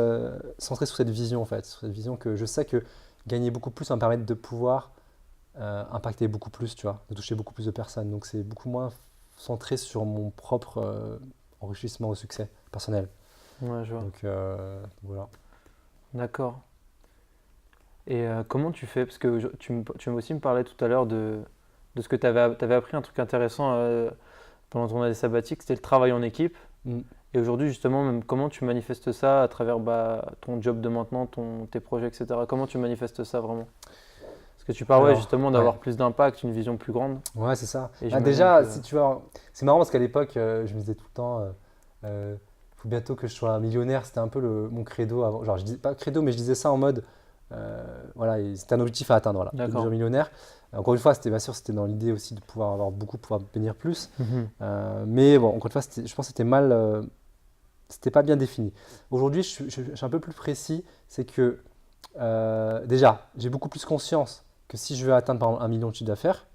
centré sur cette vision en fait, sur cette vision que je sais que gagner beaucoup plus va me permettre de pouvoir impacter beaucoup plus, tu vois, de toucher beaucoup plus de personnes. Donc c'est beaucoup moins centré sur mon propre enrichissement au succès personnel. Ouais, je vois. Donc voilà. D'accord. Et comment tu fais? Parce que tu m'as aussi me parlais tout à l'heure de ce que tu avais appris, un truc intéressant pendant ton année sabbatique, c'était le travail en équipe. Mm. Et aujourd'hui, justement, même comment tu manifestes ça à travers ton job de maintenant, tes projets, etc. Comment tu manifestes ça vraiment? Parce que tu parles justement d'avoir plus d'impact, une vision plus grande. Ouais, c'est ça. Et Déjà, que- si tu vois, c'est marrant parce qu'à l'époque, je me disais tout le temps, faut bientôt que je sois millionnaire. C'était un peu mon credo avant. Genre, je dis pas credo, mais je disais ça en mode, voilà, c'était un objectif à atteindre, voilà, de D'accord. devenir millionnaire. Encore une fois, bien sûr, c'était dans l'idée aussi de pouvoir avoir beaucoup, pouvoir bénir plus. Mais bon, encore une fois, je pense que c'était pas bien défini. Aujourd'hui, je suis un peu plus précis. C'est que déjà, j'ai beaucoup plus conscience que si je veux atteindre par exemple 1 million de chiffre d'affaires,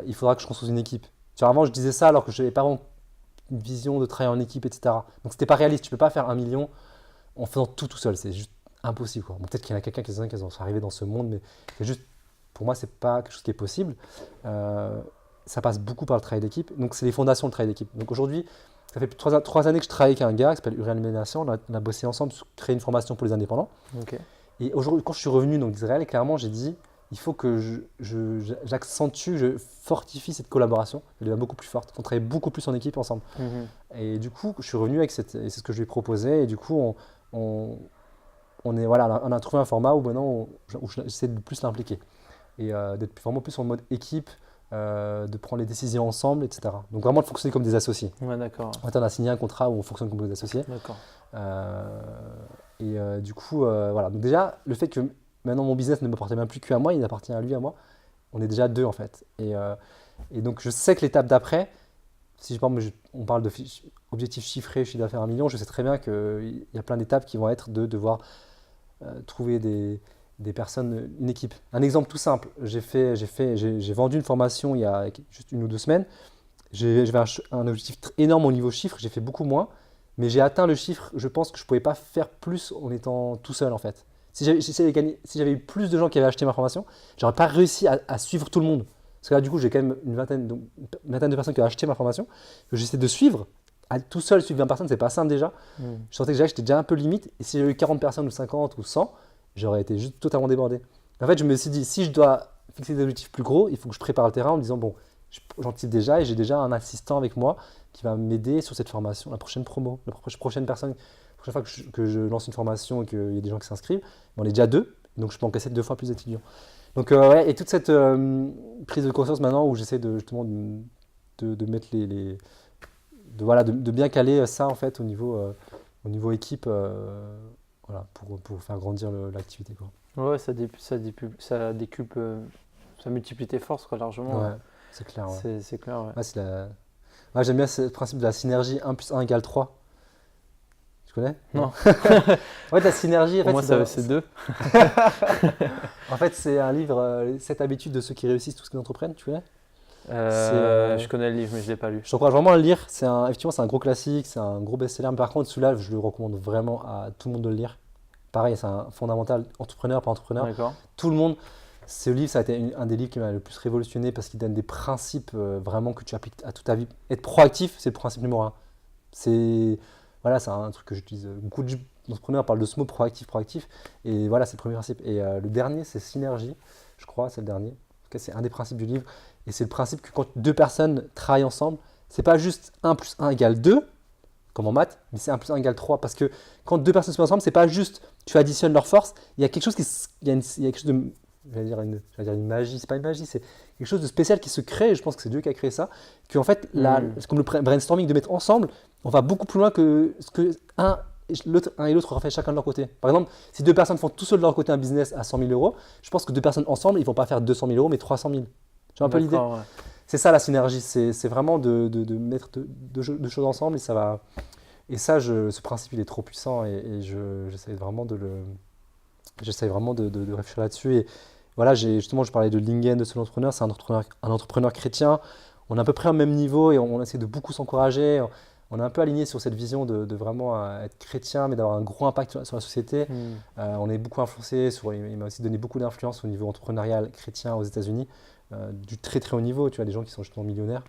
il faudra que je construise une équipe. Tu vois, avant, je disais ça alors que je n'avais pas vraiment une vision de travailler en équipe, etc. Donc, c'était pas réaliste. Tu peux pas faire 1 million en faisant tout seul. C'est juste impossible, quoi. Bon, peut-être qu'il y en a quelqu'un qui sont arrivés dans ce monde, mais c'est juste, pour moi, c'est pas quelque chose qui est possible. Ça passe beaucoup par le travail d'équipe. Donc, c'est les fondations du travail d'équipe. Donc, aujourd'hui, ça fait 3 années que je travaille avec un gars qui s'appelle Uriel Ménation. On a bossé ensemble sur créer une formation pour les indépendants. Ok. Et aujourd'hui, quand je suis revenu d'Israël, clairement, j'ai dit, il faut que j'accentue, je fortifie cette collaboration. Elle devient beaucoup plus forte. On travaille beaucoup plus en équipe ensemble. Et du coup, je suis revenu avec et c'est ce que je lui ai proposé. Et du coup, on a trouvé un format où maintenant, où j'essaie de plus l'impliquer. Et d'être vraiment plus en mode équipe, de prendre les décisions ensemble, etc. Donc vraiment de fonctionner comme des associés. Ouais, d'accord. En fait, on a signé un contrat où on fonctionne comme des associés. D'accord. Du coup, voilà. Donc déjà, le fait que maintenant mon business ne m'appartient même plus qu'à moi, il appartient à lui, à moi, on est déjà deux en fait. Et donc je sais que l'étape d'après, si par exemple, on parle d'objectifs chiffrés, chiffre d'affaires 1 million, je sais très bien qu'il y a plein d'étapes qui vont être de devoir trouver des personnes, une équipe. Un exemple tout simple, j'ai vendu une formation il y a juste 1 ou 2 semaines. J'avais un objectif énorme au niveau chiffre, j'ai fait beaucoup moins, mais j'ai atteint le chiffre. Je pense que je ne pouvais pas faire plus en étant tout seul en fait. Si j'avais eu plus de gens qui avaient acheté ma formation, j'aurais pas réussi à suivre tout le monde. Parce que là, du coup, j'ai quand même une vingtaine de personnes qui ont acheté ma formation, que j'essaie de suivre. Tout seul, suivre 20 personnes, c'est pas simple déjà. Je sentais que j'étais déjà un peu limite. Et si j'avais eu 40 personnes ou 50 ou 100, j'aurais été juste totalement débordé. En fait, je me suis dit, si je dois fixer des objectifs plus gros, il faut que je prépare le terrain en me disant, bon, j'anticipe déjà et j'ai déjà un assistant avec moi qui va m'aider sur cette formation, la prochaine promo, la prochaine fois que je lance une formation et qu'il y a des gens qui s'inscrivent, on est déjà 2, donc je peux encaisser 2 fois plus d'étudiants. Donc ouais, et toute cette prise de conscience maintenant où j'essaie justement de mettre de bien caler ça en fait au niveau équipe, voilà, pour faire grandir l'activité, quoi. Ouais, ça multiplie tes forces, quoi, largement. Ouais, c'est clair. Ouais. C'est clair, ouais. Ouais, j'aime bien ce principe de la synergie 1 + 1 = 3. Tu connais? Non. Ouais, la synergie, en Pour fait, moi, c'est 2. En fait, c'est un livre, les 7 habitudes de ceux qui réussissent tout ce qu'ils entreprennent, tu connais? Je connais le livre, mais je ne l'ai pas lu. Je t'encourage vraiment à le lire. Effectivement, c'est un gros classique, c'est un gros best-seller. Mais par contre, celui-là, je le recommande vraiment à tout le monde de le lire. Pareil, c'est un fondamental, entrepreneur par entrepreneur. D'accord. Tout le monde. Ce livre, ça a été un des livres qui m'a le plus révolutionné parce qu'il donne des principes vraiment que tu appliques à toute ta vie. Être proactif, c'est le principe numéro 1. C'est un truc que j'utilise. Beaucoup d'entrepreneurs parlent de ce mot proactif. Et voilà, c'est le premier principe. Et le dernier, c'est synergie. Je crois, c'est le dernier. En tout cas, c'est un des principes du livre. Et c'est le principe que quand 2 personnes travaillent ensemble, c'est pas juste 1 + 1 = 2, comme en maths, mais c'est 1 + 1 = 3. Parce que quand 2 personnes se mettent ensemble, c'est pas juste tu additionnes leurs forces, il y a quelque chose j'allais dire une magie, c'est pas une magie, c'est quelque chose de spécial qui se crée, et je pense que c'est Dieu qui a créé ça, qu'en fait, c'est comme le brainstorming de mettre ensemble, on va beaucoup plus loin que ce que un et l'autre auraient fait chacun de leur côté. Par exemple, si deux personnes font tout seul de leur côté un business à 100 000 euros, je pense que deux personnes ensemble, ils vont pas faire 200 000 euros, mais 300 000. Tu vois un peu l'idée? D'accord, ouais. C'est ça la synergie, c'est vraiment de mettre deux choses ensemble et ça va. Et ça, ce principe, il est trop puissant et j'essaie vraiment de réfléchir là-dessus. Et voilà, justement, je parlais de Lingen, de Solo Entrepreneur, c'est un entrepreneur chrétien. On est à peu près au même niveau et on essaie de beaucoup s'encourager. On est un peu aligné sur cette vision de vraiment être chrétien, mais d'avoir un gros impact sur la société. On est beaucoup influencé, il m'a aussi donné beaucoup d'influence au niveau entrepreneurial chrétien aux États-Unis, du très très haut niveau. Tu vois, des gens qui sont justement millionnaires,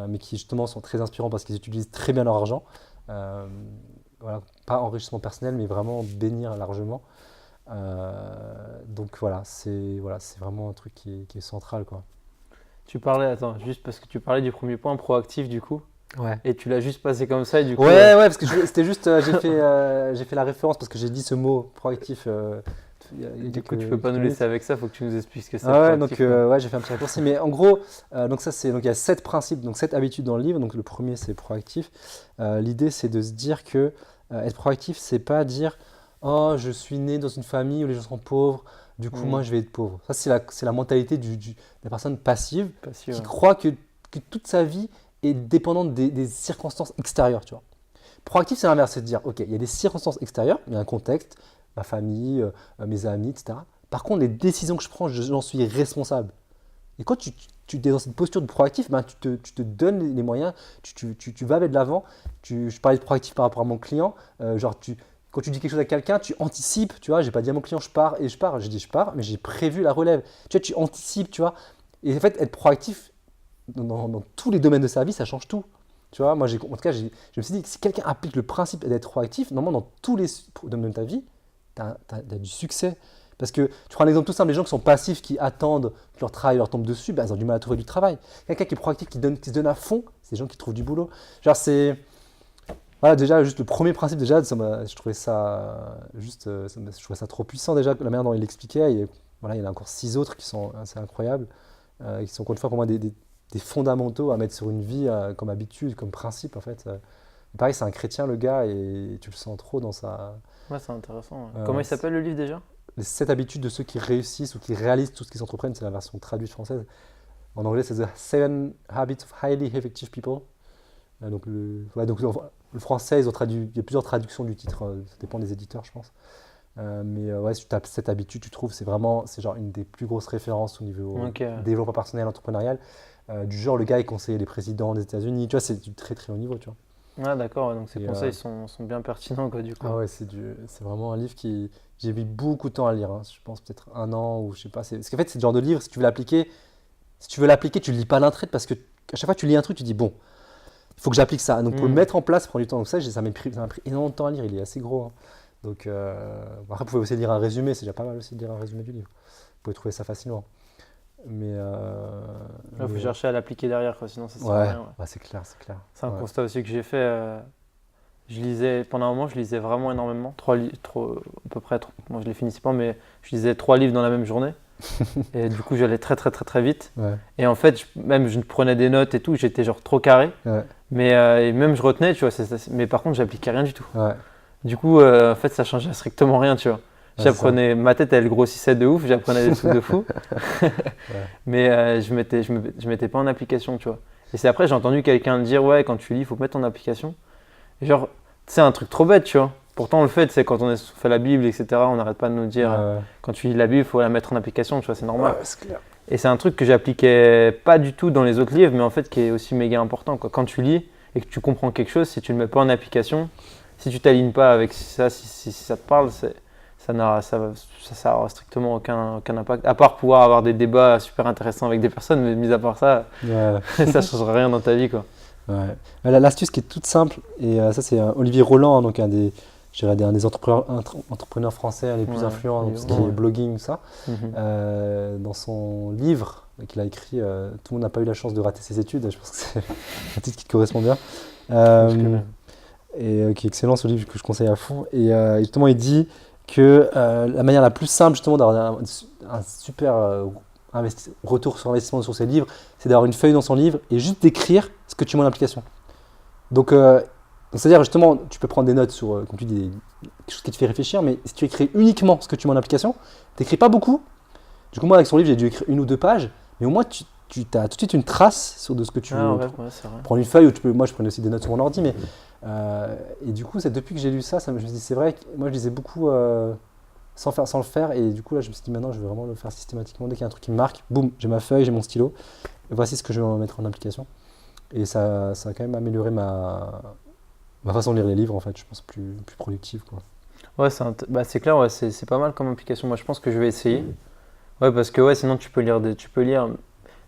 mais qui justement sont très inspirants parce qu'ils utilisent très bien leur argent. Voilà, pas enrichissement personnel, mais vraiment bénir largement. Donc voilà, c'est vraiment un truc qui est central, quoi. Attends, juste parce que tu parlais du premier point proactif du coup, Ouais. et tu l'as juste passé comme ça, et du coup. Ouais, parce que c'était juste, j'ai fait la référence parce que j'ai dit ce mot proactif. Du coup, tu peux pas nous laisser avec ça, faut que tu nous expliques ce que c'est. Ah ouais, proactif, donc quoi. ouais, j'ai fait un petit raccourci. Mais en gros, donc il y a 7 principes, donc 7 habitudes dans le livre. Donc le premier, c'est proactif. L'idée, c'est de se dire que être proactif, c'est pas dire oh, je suis né dans une famille où les gens sont pauvres, du coup, moi, je vais être pauvre. Ça, c'est la mentalité de la personne passive Passive, qui ouais. croit que toute sa vie est dépendante des circonstances extérieures, tu vois. Proactif, c'est l'inverse, c'est de dire, ok, il y a des circonstances extérieures, il y a un contexte, ma famille, mes amis, etc. Par contre, les décisions que je prends, j'en suis responsable. Et quand tu es dans cette posture de proactif, ben, tu te donnes les moyens, tu vas aller de l'avant. Je parlais de proactif par rapport à mon client, quand tu dis quelque chose à quelqu'un, tu anticipes, tu vois, j'ai pas dit à mon client je pars, j'ai dit je pars, mais j'ai prévu la relève. Tu vois, tu anticipes, tu vois. Et en fait, être proactif dans tous les domaines de sa vie, ça change tout. Tu vois, moi, en tout cas, je me suis dit que si quelqu'un applique le principe d'être proactif, normalement, dans tous les domaines de ta vie, tu as du succès. Parce que tu prends un exemple tout simple, les gens qui sont passifs, qui attendent que leur travail leur tombe dessus, ben, ils ont du mal à trouver du travail. Quelqu'un qui est proactif, qui se donne à fond, c'est des gens qui trouvent du boulot. Genre, c'est. Voilà, déjà, juste le premier principe, déjà, je trouvais ça je trouvais ça trop puissant, déjà, la manière dont il l'expliquait. Voilà, il y en a encore 6 autres qui sont assez incroyables, qui sont, encore une fois, pour moi, des fondamentaux à mettre sur une vie comme habitude, comme principe, en fait. Pareil, c'est un chrétien, le gars, et tu le sens trop dans sa. Ouais, c'est intéressant. Ouais. Comment il s'appelle le livre déjà? Les 7 habitudes de ceux qui réussissent ou qui réalisent tout ce qu'ils entreprennent, c'est la version traduite française. En anglais, c'est The 7 Habits of Highly Effective People. Donc, le français, il y a plusieurs traductions du titre, ça dépend des éditeurs, je pense. Mais ouais, si tu tapes cette habitude, tu trouves, c'est genre une des plus grosses références au niveau développement personnel, entrepreneurial. Du genre, le gars est conseiller des présidents des États-Unis, tu vois, c'est du très très haut niveau, tu vois. Ah d'accord, donc ces conseils sont bien pertinents, quoi, du coup. Ah ouais, c'est vraiment un livre qui j'ai mis beaucoup de temps à lire, hein. Je pense peut-être 1 an ou je sais pas. Parce qu'en fait, c'est le genre de livre, si tu veux l'appliquer, tu ne lis pas d'un trait parce que à chaque fois que tu lis un truc, tu dis bon, il faut que j'applique ça. Donc pour le mettre en place, ça prend du temps. Donc ça m'a pris énormément de temps à lire. Il est assez gros, hein. Donc après, vous pouvez aussi lire un résumé. C'est déjà pas mal aussi de lire un résumé du livre. Vous pouvez trouver ça facilement. Mais Il faut chercher à l'appliquer derrière, quoi, sinon ça sert à rien. Ouais, c'est clair. C'est un constat aussi que j'ai fait. Pendant un moment, je lisais vraiment énormément. 3 livres, à peu près. Moi, je les finissais pas, mais je lisais 3 livres dans la même journée. Et du coup, j'allais très, très, très, très vite. Ouais. Et en fait, je prenais des notes et tout. J'étais genre trop carré. Ouais. Mais et même, je retenais, tu vois. Mais par contre, j'appliquais rien du tout. Ouais. Du coup, en fait, ça changeait strictement rien, tu vois. J'apprenais, ma tête, elle grossissait de ouf. J'apprenais des trucs de fou. Mais je mettais pas en application, tu vois. Et c'est après, j'ai entendu quelqu'un dire, ouais, quand tu lis, il faut mettre en application. Et genre, c'est un truc trop bête, tu vois. Pourtant, on le fait, c'est quand on fait la Bible, etc. On n'arrête pas de nous dire, quand tu lis la Bible, il faut la mettre en application, tu vois, c'est normal. Ouais, c'est clair. Et c'est un truc que j'appliquais pas du tout dans les autres livres, mais en fait, qui est aussi méga important, quoi. Quand tu lis et que tu comprends quelque chose, si tu le mets pas en application, si tu t'alignes pas avec ça, si ça te parle, ça n'a strictement aucun impact, à part pouvoir avoir des débats super intéressants avec des personnes, mais mis à part ça, ça ne changera rien dans ta vie, quoi. Ouais. L'astuce qui est toute simple, et ça c'est Olivier Roland, donc un des entrepreneurs français les plus influents dans tout ce qui est blogging, ça. Dans son livre qu'il a écrit, Tout le monde n'a pas eu la chance de rater ses études, je pense que c'est un titre qui te correspond bien. Et qui est excellent, ce livre que je conseille à fond. Et justement, il dit que la manière la plus simple justement d'avoir un super retour sur investissement sur ses livres, c'est d'avoir une feuille dans son livre et juste d'écrire ce que tu mets en application. Donc, c'est-à-dire justement, tu peux prendre des notes sur, comme tu dis, quelque chose qui te fait réfléchir, mais si tu écris uniquement ce que tu mets en application, tu n'écris pas beaucoup. Du coup, moi, avec son livre, j'ai dû écrire 1 ou 2 pages, mais au moins, tu as tout de suite une trace de ce que tu veux. C'est vrai. Prendre une feuille, ou moi, je prenais aussi des notes sur mon ordi, mais et du coup, c'est depuis que j'ai lu ça, je me suis dit, c'est vrai que moi, je lisais beaucoup sans le faire, et du coup, là, je me suis dit, maintenant, je vais vraiment le faire systématiquement. Dès qu'il y a un truc qui me marque, boum, j'ai ma feuille, j'ai mon stylo, et voici ce que je vais mettre en application. Et ça a quand même amélioré ma façon de lire les livres, en fait, je pense, plus productive, quoi. Ouais, c'est clair, ouais, c'est pas mal comme application. Moi, je pense que je vais essayer. Ouais, parce que sinon tu peux lire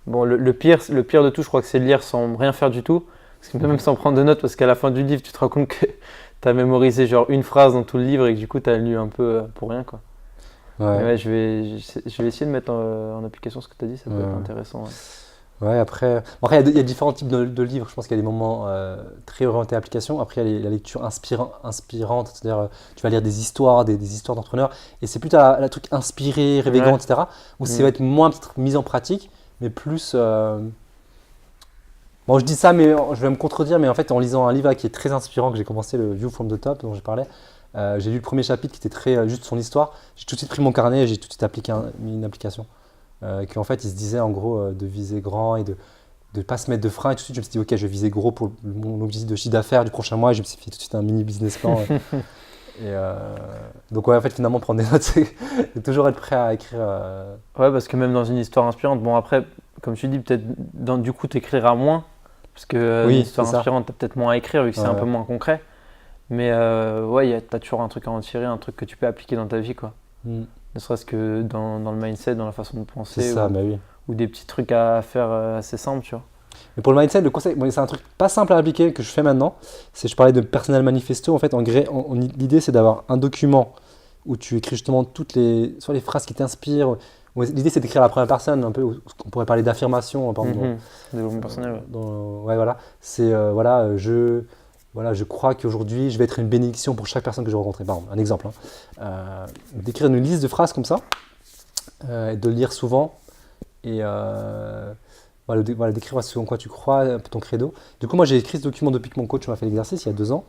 Bon, le pire de tout, je crois que c'est de lire sans rien faire du tout. Parce que même sans prendre de notes, parce qu'à la fin du livre, tu te rends compte que tu as mémorisé genre une phrase dans tout le livre et que du coup, tu as lu un peu pour rien, quoi. Ouais. Mais je vais essayer de mettre en application ce que tu as dit, ça peut être intéressant. Ouais, après, il y a différents types de livres. Je pense qu'il y a des moments très orientés application. Après, il y a la lecture inspirante, c'est-à-dire tu vas lire des histoires, des histoires d'entrepreneurs, et c'est plutôt la truc inspiré, réveillant, etc. Où ça va être moins peut-être mis en pratique, mais plus. Bon, je dis ça, mais je vais me contredire, mais en fait, en lisant un livre là, qui est très inspirant, que j'ai commencé, le View from the Top, dont je parlais, j'ai lu le premier chapitre qui était très juste son histoire. J'ai tout de suite pris mon carnet et j'ai tout de suite mis une application. Qu'en fait, il se disait en gros de viser grand et de ne pas se mettre de frein. Et tout de suite, je me suis dit, ok, je vais viser gros pour mon objectif de chiffre d'affaires du prochain mois. Et je me suis fait tout de suite un mini business plan. Donc, ouais, en fait, finalement, prendre des notes, c'est toujours être prêt à écrire. Ouais, parce que même dans une histoire inspirante, bon, après, comme tu dis, peut-être du coup, tu écriras moins. Parce que Oui, une histoire c'est ça. inspirante, tu as peut-être moins à écrire vu que c'est un Ouais. peu moins concret. Mais ouais, tu as toujours un truc à en tirer, un truc que tu peux appliquer dans ta vie, quoi. Mm. Ne serait-ce que dans le mindset, dans la façon de penser. C'est ça, bah oui. Ou des petits trucs à faire assez simples, tu vois. Mais pour le mindset, le conseil, c'est un truc pas simple à appliquer que je fais maintenant. Je parlais de Personal Manifesto. En fait, l'idée, c'est d'avoir un document où tu écris justement soit les phrases qui t'inspirent. L'idée, c'est d'écrire à la première personne, un peu, on pourrait parler d'affirmation, par exemple. Développement personnel, ouais. Ouais, voilà. C'est, je crois qu'aujourd'hui, je vais être une bénédiction pour chaque personne que je vais rencontrer. Par exemple, un exemple. D'écrire une liste de phrases comme ça, de le lire souvent, et d'écrire ce en quoi tu crois, un peu ton credo. Du coup, moi, j'ai écrit ce document depuis que mon coach m'a fait l'exercice, il y a 2 ans.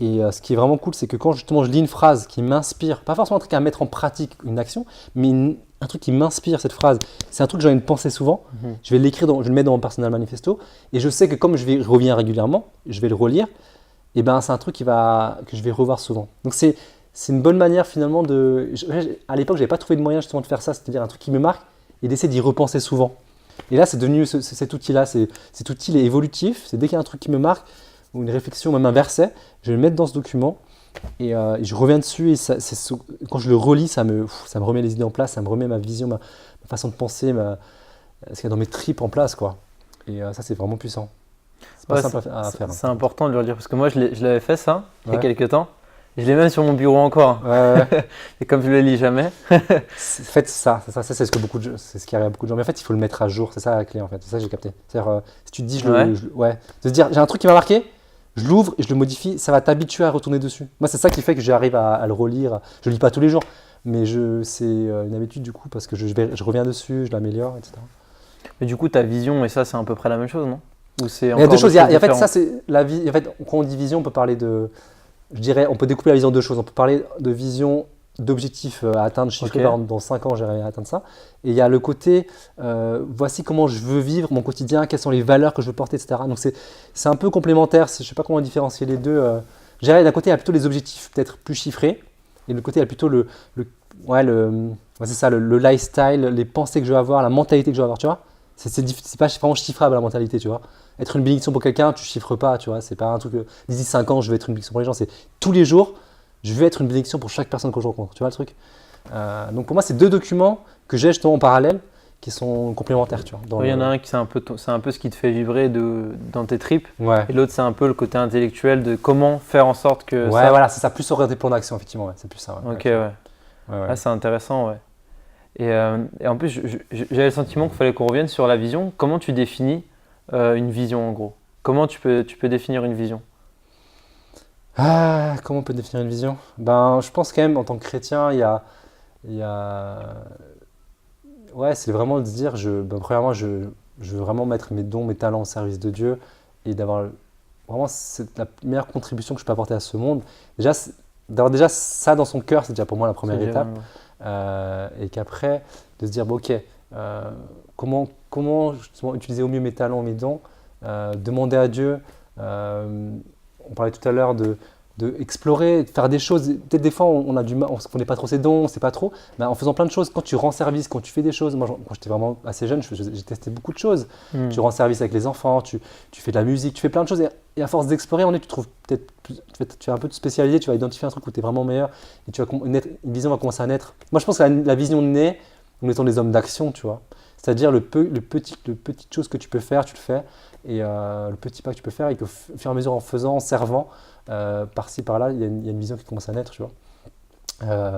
Et ce qui est vraiment cool, c'est que quand justement je lis une phrase qui m'inspire, pas forcément un truc à mettre en pratique, une action, mais un truc qui m'inspire, cette phrase, c'est un truc que j'ai envie de penser souvent, je vais l'écrire, je vais le mettre dans mon Personal Manifesto, et je sais que comme je reviens régulièrement, je vais le relire, et ben c'est un truc que je vais revoir souvent. Donc c'est une bonne manière finalement à l'époque, je n'avais pas trouvé de moyen justement de faire ça, c'est-à-dire un truc qui me marque, et d'essayer d'y repenser souvent. Et là, c'est devenu cet outil-là, cet outil est évolutif, c'est dès qu'il y a un truc qui me marque, ou une réflexion, même un verset, je vais le mettre dans ce document et je reviens dessus et quand je le relis, ça me remet les idées en place, ça me remet ma vision, ma façon de penser, ce qu'il y a dans mes tripes en place, quoi. Et ça, c'est vraiment puissant. C'est pas simple à faire. C'est important de le relire parce que moi, je l'avais fait ça il y a Ouais. quelques temps. Et je l'ai même sur mon bureau encore. Ouais. Et comme je le lis jamais. En fait, c'est ce que c'est ce qui arrive à beaucoup de gens. Mais en fait, il faut le mettre à jour, c'est ça la clé en fait. C'est ça que j'ai capté. C'est-à-dire, si tu te dis, de se dire, j'ai un truc qui m'a marqué, je l'ouvre et je le modifie, ça va t'habituer à retourner dessus. Moi, c'est ça qui fait que j'arrive à le relire. Je le lis pas tous les jours, mais c'est une habitude du coup parce que je reviens dessus, je l'améliore, etc. Mais du coup, ta vision et ça, c'est à peu près la même chose, non? Ou c'est Il y a encore 2 choses. En fait, différentes? ça c'est la vie. En fait, quand on dit vision, on peut parler je dirais, on peut découper la vision en 2 choses. On peut parler de vision d'objectifs à atteindre, chiffrés, Ok. par exemple, dans 5 ans, j'aimerais atteindre ça. Et il y a le côté, voici comment je veux vivre mon quotidien, quelles sont les valeurs que je veux porter, etc. Donc c'est un peu complémentaire, je ne sais pas comment différencier les deux. Je dirais, d'un côté, il y a plutôt les objectifs peut-être plus chiffrés, et de l'autre côté, il y a plutôt c'est ça, le lifestyle, les pensées que je veux avoir, la mentalité que je veux avoir, tu vois. C'est pas vraiment chiffrable la mentalité, tu vois. Être une bénédiction pour quelqu'un, tu chiffres pas, tu vois. C'est pas un truc, d'ici 5 ans, je vais être une bénédiction pour les gens. C'est tous les jours, je vais être une bénédiction pour chaque personne que je rencontre, tu vois le truc. Donc pour moi, c'est 2 documents que j'ai justement en parallèle qui sont complémentaires, tu vois. Il y en a un qui c'est un peu ce qui te fait vibrer dans tes tripes. Ouais. Et l'autre, c'est un peu le côté intellectuel de comment faire en sorte que Ouais, ça. voilà, c'est ça, plus orienté plan d'action, effectivement, ouais. C'est plus ça. Ouais. Ok, ouais. Ouais. Ah, c'est intéressant, ouais. Et en plus, j'avais le sentiment qu'il fallait qu'on revienne sur la vision. Comment tu définis une vision en gros? Comment tu peux définir une vision? Comment on peut définir une vision? Ben, je pense quand même, en tant que chrétien, il y a... Ouais, c'est vraiment de se dire, premièrement, je veux vraiment mettre mes dons, mes talents au service de Dieu et d'avoir vraiment la meilleure contribution que je peux apporter à ce monde. Déjà, d'avoir déjà ça dans son cœur, c'est déjà pour moi la C'est première déjà- étape. Et qu'après, de se dire, bon, ok, comment justement utiliser au mieux mes talents, mes dons, demander à Dieu. On parlait tout à l'heure de explorer, de faire des choses. Peut-être des fois, on a du mal, on ne connaît pas trop ses dons, on ne sait pas trop. Mais en faisant plein de choses, quand tu rends service, quand tu fais des choses, moi, quand j'étais vraiment assez jeune, j'ai testé beaucoup de choses. Hmm. Tu rends service avec les enfants, tu fais de la musique, tu fais plein de choses. Et à force d'explorer, tu trouves peut-être, tu vas un peu te spécialiser, tu vas identifier un truc où tu es vraiment meilleur et une vision va commencer à naître. Moi, je pense que la vision naît en étant des hommes d'action, tu vois. C'est-à-dire le petite chose que tu peux faire, tu le fais. Et le petit pas que tu peux faire, et qu'au fur et à mesure, en faisant, en servant, par-ci, par-là, il y a une vision qui commence à naître, tu vois.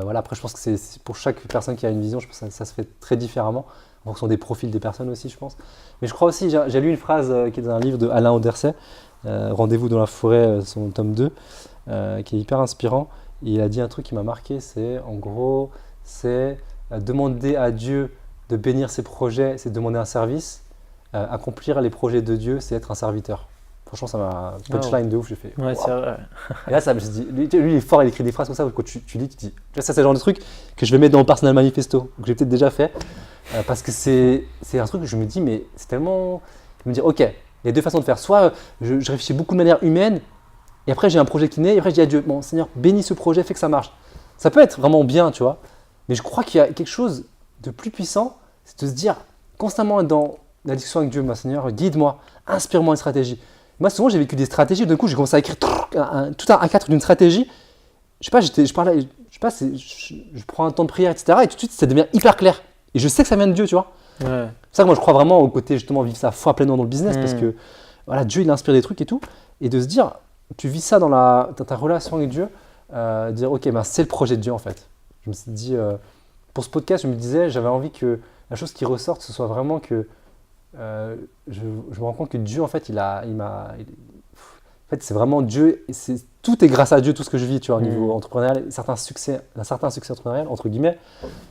Voilà, après, je pense que c'est pour chaque personne qui a une vision, je pense que ça se fait très différemment, en fonction des profils des personnes aussi, je pense. Mais je crois aussi, j'ai lu une phrase qui est dans un livre de Alain Auderset, Rendez-vous dans la forêt, son tome 2, qui est hyper inspirant. Et il a dit un truc qui m'a marqué, c'est en gros, c'est demander à Dieu de bénir ses projets, c'est demander un service. Accomplir les projets de Dieu, c'est être un serviteur. Franchement, ça m'a punchline de ouf, j'ai fait. Ouais, Waouh. c'est vrai. Et là, ça me dit, lui, il est fort, il écrit des phrases comme ça, quand tu lis, tu dis, ça, c'est le genre de truc que je vais mettre dans mon personnel manifesto, que j'ai peut-être déjà fait, parce que c'est un truc que je me dis, mais c'est tellement. Je me dis, ok, il y a deux façons de faire. Soit je réfléchis beaucoup de manière humaine, et après j'ai un projet qui naît, et après je dis à Dieu, bon Seigneur, bénis ce projet, fais que ça marche. Ça peut être vraiment bien, tu vois, mais je crois qu'il y a quelque chose de plus puissant, c'est de se dire, constamment être dans la discussion avec Dieu, moi Seigneur, guide-moi, inspire-moi une stratégie. Moi, souvent, j'ai vécu des stratégies. D'un coup, j'ai commencé à écrire tout un A4 d'une stratégie. Je sais pas, je parlais, je sais pas, je prends un temps de prière, etc. Et tout de suite, ça devient hyper clair. Et je sais que ça vient de Dieu, tu vois. Ouais. C'est ça que moi, je crois vraiment au côté, justement, vivre sa foi pleinement dans le business. Parce Mm. que, voilà, Dieu, il inspire des trucs et tout. Et de se dire, tu vis ça dans ta relation avec Dieu, dire, ok, ben, c'est le projet de Dieu, en fait. Je me suis dit, pour ce podcast, je me disais, j'avais envie que la chose qui ressorte, ce soit vraiment que je me rends compte que Dieu, en fait, en fait, c'est vraiment Dieu, et tout est grâce à Dieu, tout ce que je vis, tu vois, au niveau entrepreneurial, un certain succès entrepreneurial, entre guillemets,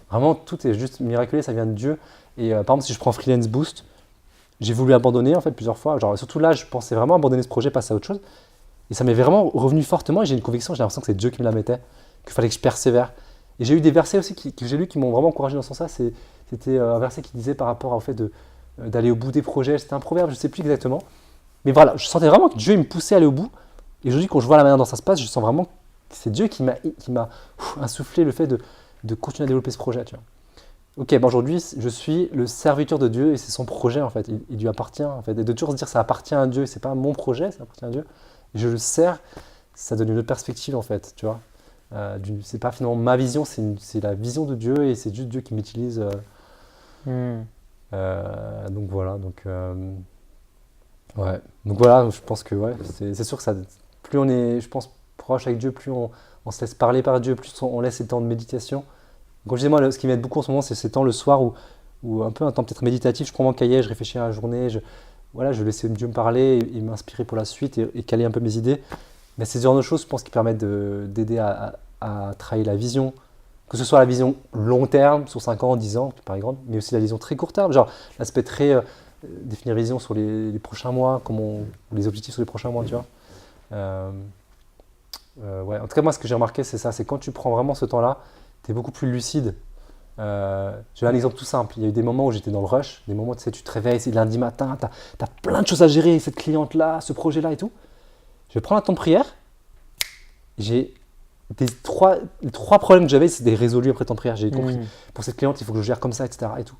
vraiment, tout est juste miraculé, ça vient de Dieu. Et par exemple, si je prends Freelance Boost, j'ai voulu abandonner, en fait, plusieurs fois, genre, surtout là, je pensais vraiment abandonner ce projet, passer à autre chose, et ça m'est vraiment revenu fortement, et j'ai une conviction, j'ai l'impression que c'est Dieu qui me la mettait, qu'il fallait que je persévère. Et j'ai eu des versets aussi que j'ai lus qui m'ont vraiment encouragé dans ce sens-là, c'était un verset qui disait par rapport au fait d'aller au bout des projets. C'était un proverbe, je ne sais plus exactement. Mais voilà, je sentais vraiment que Dieu me poussait à aller au bout. Et aujourd'hui, quand je vois la manière dont ça se passe, je sens vraiment que c'est Dieu qui m'a insufflé le fait de continuer à développer ce projet. Tu vois. Ok, bon, aujourd'hui, je suis le serviteur de Dieu et c'est son projet en fait. Il lui appartient en fait. Et de toujours se dire ça appartient à Dieu, c'est pas mon projet, ça appartient à Dieu. Et je le sers, ça donne une autre perspective en fait. Tu vois. C'est pas finalement ma vision, c'est la vision de Dieu et c'est juste Dieu qui m'utilise. Donc voilà, ouais. Donc voilà, je pense que ouais, c'est sûr que plus on est, je pense, proche avec Dieu, plus on se laisse parler par Dieu, plus on laisse ces temps de méditation. Comme je disais, moi, ce qui m'aide beaucoup en ce moment, c'est ces temps le soir où un peu un temps peut-être méditatif, je prends mon cahier, je réfléchis à la journée, voilà, je laisse Dieu me parler et m'inspirer pour la suite et caler un peu mes idées. Mais c'est ce genre de choses, je pense, qui permettent d'aider à travailler la vision, que ce soit la vision long terme, sur 5 ans, 10 ans, par exemple, mais aussi la vision très court terme, genre l'aspect très définir vision sur les prochains mois, ou les objectifs sur les prochains mois, tu vois. Ouais. En tout cas, moi, ce que j'ai remarqué, c'est ça, c'est quand tu prends vraiment ce temps-là, tu es beaucoup plus lucide. J'ai un exemple tout simple. Il y a eu des moments où j'étais dans le rush, des moments où tu te réveilles, c'est lundi matin, tu as plein de choses à gérer, cette cliente-là, ce projet-là et tout. Je vais prendre un temps de prière, j'ai les trois problèmes que j'avais, c'était résolus après temps de prière. J'ai compris, pour cette cliente, il faut que je gère comme ça, etc. Et tout.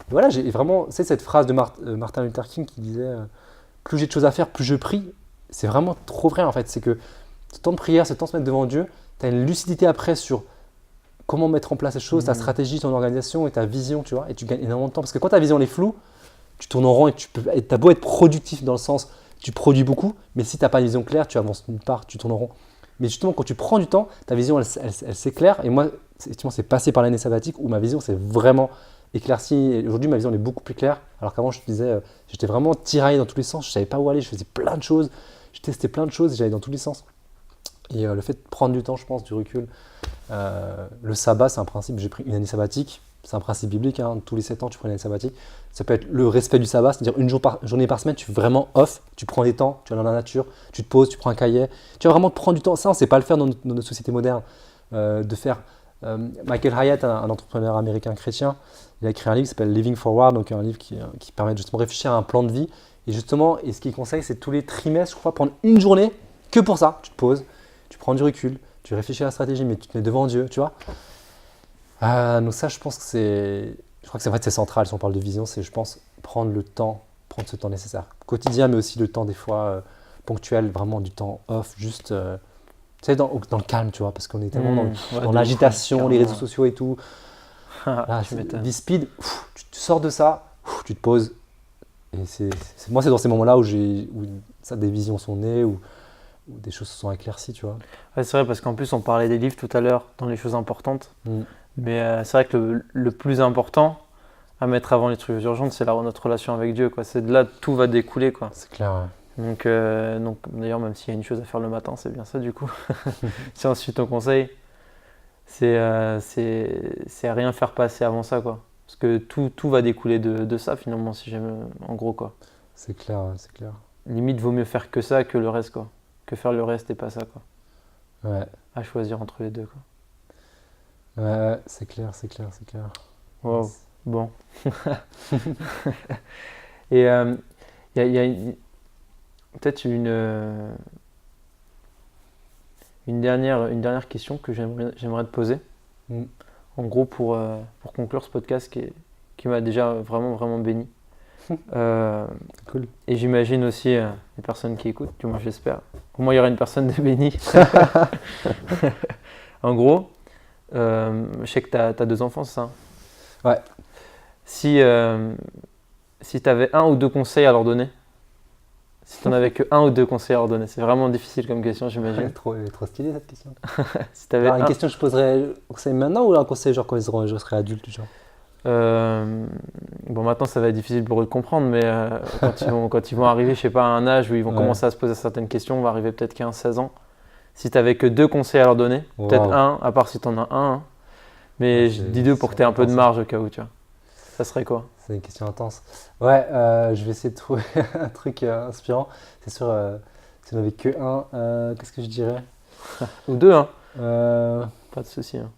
Et voilà, j'ai vraiment, c'est cette phrase de Martin Luther King qui disait plus j'ai de choses à faire, plus je prie. C'est vraiment trop vrai en fait. C'est que ce temps de prière, ce temps de se mettre devant Dieu, tu as une lucidité après sur comment mettre en place les choses, ta stratégie, ton organisation et ta vision, tu vois. Et tu gagnes énormément de temps. Parce que quand ta vision est floue, tu tournes en rond et tu as beau être productif dans le sens, tu produis beaucoup, mais si tu n'as pas une vision claire, tu avances nulle part, tu tournes en rond. Mais justement, quand tu prends du temps, ta vision, elle s'éclaire. Et moi, effectivement, c'est passé par l'année sabbatique où ma vision s'est vraiment éclaircie. Et aujourd'hui, ma vision est beaucoup plus claire. Alors qu'avant, je te disais, j'étais vraiment tiraillé dans tous les sens. Je ne savais pas où aller. Je faisais plein de choses. Je testais plein de choses et j'allais dans tous les sens. Et le fait de prendre du temps, je pense, du recul. Le sabbat, c'est un principe. J'ai pris une année sabbatique. C'est un principe biblique. Hein. Tous les 7 ans, tu prends une année sabbatique. Ça peut être le respect du sabbat, c'est-à-dire journée par semaine, tu es vraiment off. Tu prends des temps, tu vas dans la nature, tu te poses, tu prends un cahier. Tu vas vraiment te prendre du temps. Ça, on ne sait pas le faire dans notre société moderne. De faire. Michael Hyatt, un entrepreneur américain chrétien, il a écrit un livre qui s'appelle Living Forward, donc un livre qui permet justement de réfléchir à un plan de vie. Et justement, ce qu'il conseille, c'est tous les trimestres, je crois, prendre une journée que pour ça. Tu te poses, tu prends du recul, tu réfléchis à la stratégie, mais tu te mets devant Dieu, tu vois. Donc ça, je pense que je crois que c'est central si on parle de vision, c'est, je pense, prendre ce temps nécessaire. Quotidien, mais aussi le temps des fois ponctuel, vraiment du temps off, juste, tu sais, dans le calme, tu vois, parce qu'on est tellement dans l'agitation, les réseaux sociaux et tout. Là, vie speed, tu sors de ça, tu te poses. Et moi, c'est dans ces moments-là où des visions sont nées, où des choses se sont éclaircies, tu vois. Ouais, c'est vrai, parce qu'en plus, on parlait des livres tout à l'heure, dans les choses importantes. Mais c'est vrai que le plus important à mettre avant les trucs urgents, c'est notre relation avec Dieu, quoi. C'est de là que tout va découler, quoi. C'est clair, ouais. Donc, d'ailleurs, même s'il y a une chose à faire le matin, c'est bien ça, du coup. Si on suit ton conseil, c'est à rien faire passer avant ça, quoi. Parce que tout va découler de ça, finalement, si j'aime, en gros, quoi. C'est clair, c'est clair. Limite, vaut mieux faire que ça que le reste, quoi. Que faire le reste et pas ça, quoi. Ouais. À choisir entre les deux, quoi. Ouais, c'est clair. Wow. Bon. Et il y a peut-être une dernière question que j'aimerais te poser. En gros, pour conclure ce podcast qui m'a déjà vraiment, vraiment béni. Cool. Et j'imagine aussi les personnes qui écoutent, du moins j'espère. Au moins il y aura une personne de bénie. En gros, je sais que tu as 2 enfants, c'est ça? Ouais. Si tu avais 1 ou 2 conseils à leur donner, si tu n'en avais que 1 ou 2 conseils à leur donner, c'est vraiment difficile comme question, j'imagine. Elle est trop stylée cette question. Si t'avais une question que je poserais un conseil maintenant ou un conseil genre quand je serai adulte, genre? Bon, maintenant ça va être difficile pour eux de comprendre, mais quand ils vont arriver, je sais pas, à un âge où ils vont commencer à se poser certaines questions, on va arriver peut-être 15-16 ans. Si tu n'avais que 2 conseils à leur donner, peut-être 1, à part si tu en as un, mais je dis 2 pour que tu aies un peu de marge au cas où, tu vois. Ça serait quoi? C'est une question intense. Ouais, je vais essayer de trouver un truc inspirant. C'est sûr, si on n'avait que 1, qu'est-ce que je dirais? Ou 2, hein. Pas de souci. Hein.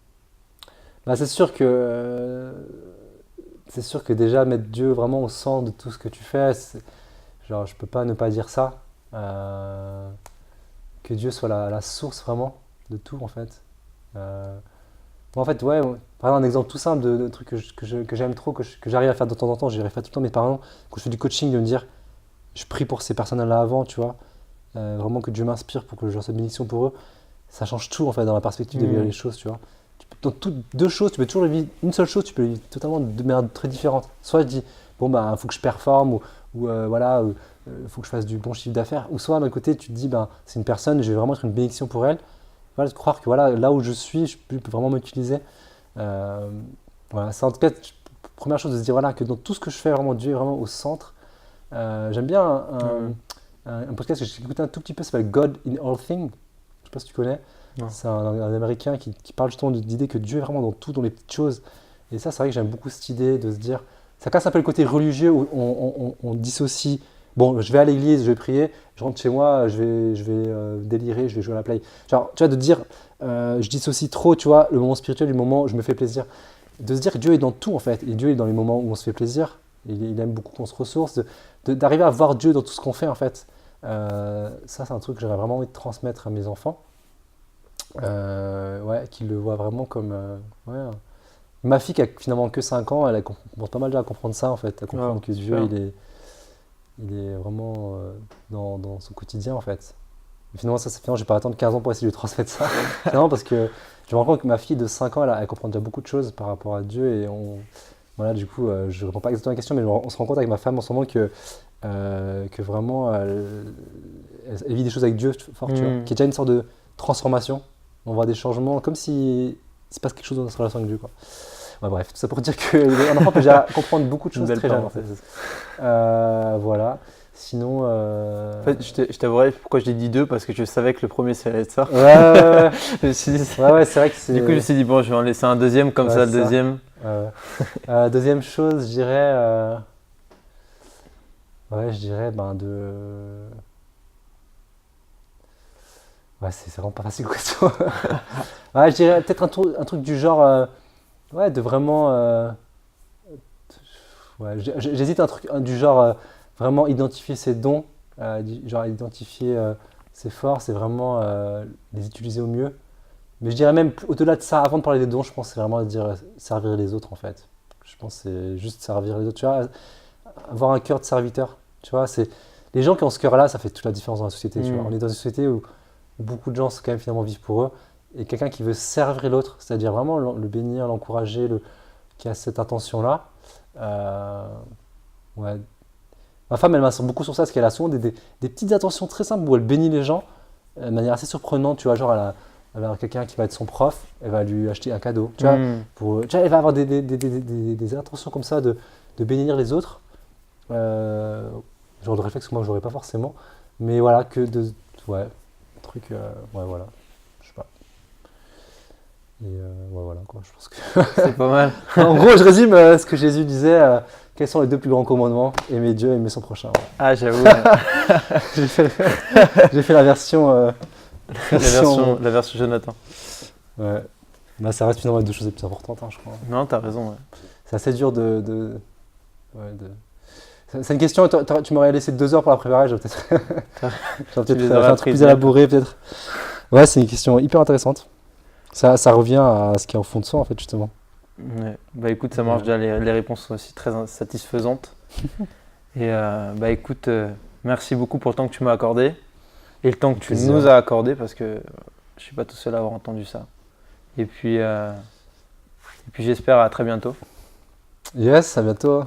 Bah, c'est sûr que déjà mettre Dieu vraiment au centre de tout ce que tu fais, genre je peux pas ne pas dire ça. Que Dieu soit la source vraiment de tout en fait. Moi, en fait, ouais, par exemple, un exemple tout simple de trucs que j'aime trop, que j'arrive à faire de temps en temps, j'y arrive pas tout le temps, mais par exemple, quand je fais du coaching, de me dire, je prie pour ces personnes-là avant, tu vois, vraiment que Dieu m'inspire pour que je reçoive bénédiction pour eux, ça change tout en fait dans la perspective de vivre les choses, tu vois. Dans deux choses, tu peux toujours vivre une seule chose, tu peux le vivre totalement de manière très différente. Soit je dis, bon, bah, faut que je performe, ou voilà, faut que je fasse du bon chiffre d'affaires, ou soit d'un côté, tu te dis, ben, c'est une personne, je vais vraiment être une bénédiction pour elle. Voilà, de croire que voilà, là où je suis, je peux vraiment m'utiliser. Voilà, c'est en tout cas, première chose de se dire voilà, que dans tout ce que je fais, vraiment, Dieu est vraiment au centre. J'aime bien un podcast que j'ai écouté un tout petit peu, ça s'appelle God in All Things. Je sais pas si tu connais. Non. C'est un Américain qui parle justement de l'idée que Dieu est vraiment dans tout, dans les petites choses. Et ça, c'est vrai que j'aime beaucoup cette idée de se dire, ça casse un peu le côté religieux où on dissocie. Bon, je vais à l'église, je vais prier, je rentre chez moi, je vais délirer, je vais jouer à la play. Genre, tu vois, de dire, je dissocie trop, tu vois, le moment spirituel du moment où je me fais plaisir. De se dire que Dieu est dans tout, en fait. Et Dieu est dans les moments où on se fait plaisir. Il aime beaucoup qu'on se ressource. D'arriver à voir Dieu dans tout ce qu'on fait, en fait. Ça, c'est un truc que j'aurais vraiment envie de transmettre à mes enfants. Ouais, qu'ils le voient vraiment comme... ouais. Ma fille qui a finalement que 5 ans, elle commence pas mal déjà à comprendre ça, en fait. À comprendre que Dieu, il est vraiment dans son quotidien en fait. Et finalement, finalement, je vais pas attendre 15 ans pour essayer de lui transmettre ça. Finalement, parce que je me rends compte que ma fille de 5 ans, elle comprend déjà beaucoup de choses par rapport à Dieu. Et voilà, du coup, je réponds pas exactement à la question, mais on se rend compte avec ma femme en ce moment que vraiment, elle vit des choses avec Dieu fort, tu vois, qui est déjà une sorte de transformation. On voit des changements, comme si il se passe quelque chose dans notre relation avec Dieu, quoi. Ouais, bref, tout ça pour dire qu'un enfant peut déjà comprendre beaucoup de choses très jeunes en fait. Voilà. Sinon, En fait, je t'avouerai pourquoi je t'ai dit 2 parce que je savais que le premier ça allait être ça. ouais, Je me suis dit- c'est vrai que c'est. Du coup, je me suis dit, bon, je vais en laisser un deuxième, comme Ouais, ça, le c'est ça. deuxième. Deuxième chose, je dirais. Ouais, je dirais Ouais, c'est vraiment pas facile comme question. Ouais, je dirais peut-être un truc du genre. Ouais, de vraiment. Ouais, j'hésite un truc du genre vraiment identifier ses dons, genre identifier ses forces et vraiment les utiliser au mieux. Mais je dirais même au-delà de ça, avant de parler des dons, je pense que c'est vraiment de dire servir les autres en fait. Je pense que c'est juste servir les autres. Tu vois, avoir un cœur de serviteur. Tu vois, c'est les gens qui ont ce cœur-là, ça fait toute la différence dans la société. Tu vois, on est dans une société où beaucoup de gens quand même finalement vivent pour eux et quelqu'un qui veut servir l'autre, c'est-à-dire vraiment le bénir, l'encourager, qui a cette intention-là. Ouais. Ma femme, elle m'insiste beaucoup sur ça, parce qu'elle a souvent des petites attentions très simples où elle bénit les gens de manière assez surprenante. Tu vois, genre, elle va avoir quelqu'un qui va être son prof, elle va lui acheter un cadeau. Tu vois, elle va avoir des intentions comme ça de bénir les autres. Genre de réflexe que moi, je n'aurais pas forcément. Mais voilà, ouais, un truc. Ouais, voilà. Je sais pas. Et ouais, voilà, quoi. Je pense que. C'est pas mal. En gros, je résume ce que Jésus disait. Quels sont les 2 plus grands commandements? Aimer Dieu et aimer son prochain. Ouais. Ah, j'avoue. Ouais. J'ai fait la version. La version Jonathan. Ouais. Bah, ça reste finalement les 2 choses les plus importantes, je crois. Non, t'as raison. Ouais. C'est assez dur ouais, C'est une question, tu m'aurais laissé 2 heures pour la préparer, j'aurais peut-être fait un truc plus élaboré, peut-être. Ouais, c'est une question hyper intéressante. Ça revient à ce qui est au fond de soi, en fait, justement. Ouais. Bah écoute, ça marche déjà, les réponses sont aussi très satisfaisantes. Et bah écoute, merci beaucoup pour le temps que tu m'as accordé et le temps que tu nous as accordé parce que je suis pas tout seul à avoir entendu ça. Et puis j'espère à très bientôt. Yes, à bientôt.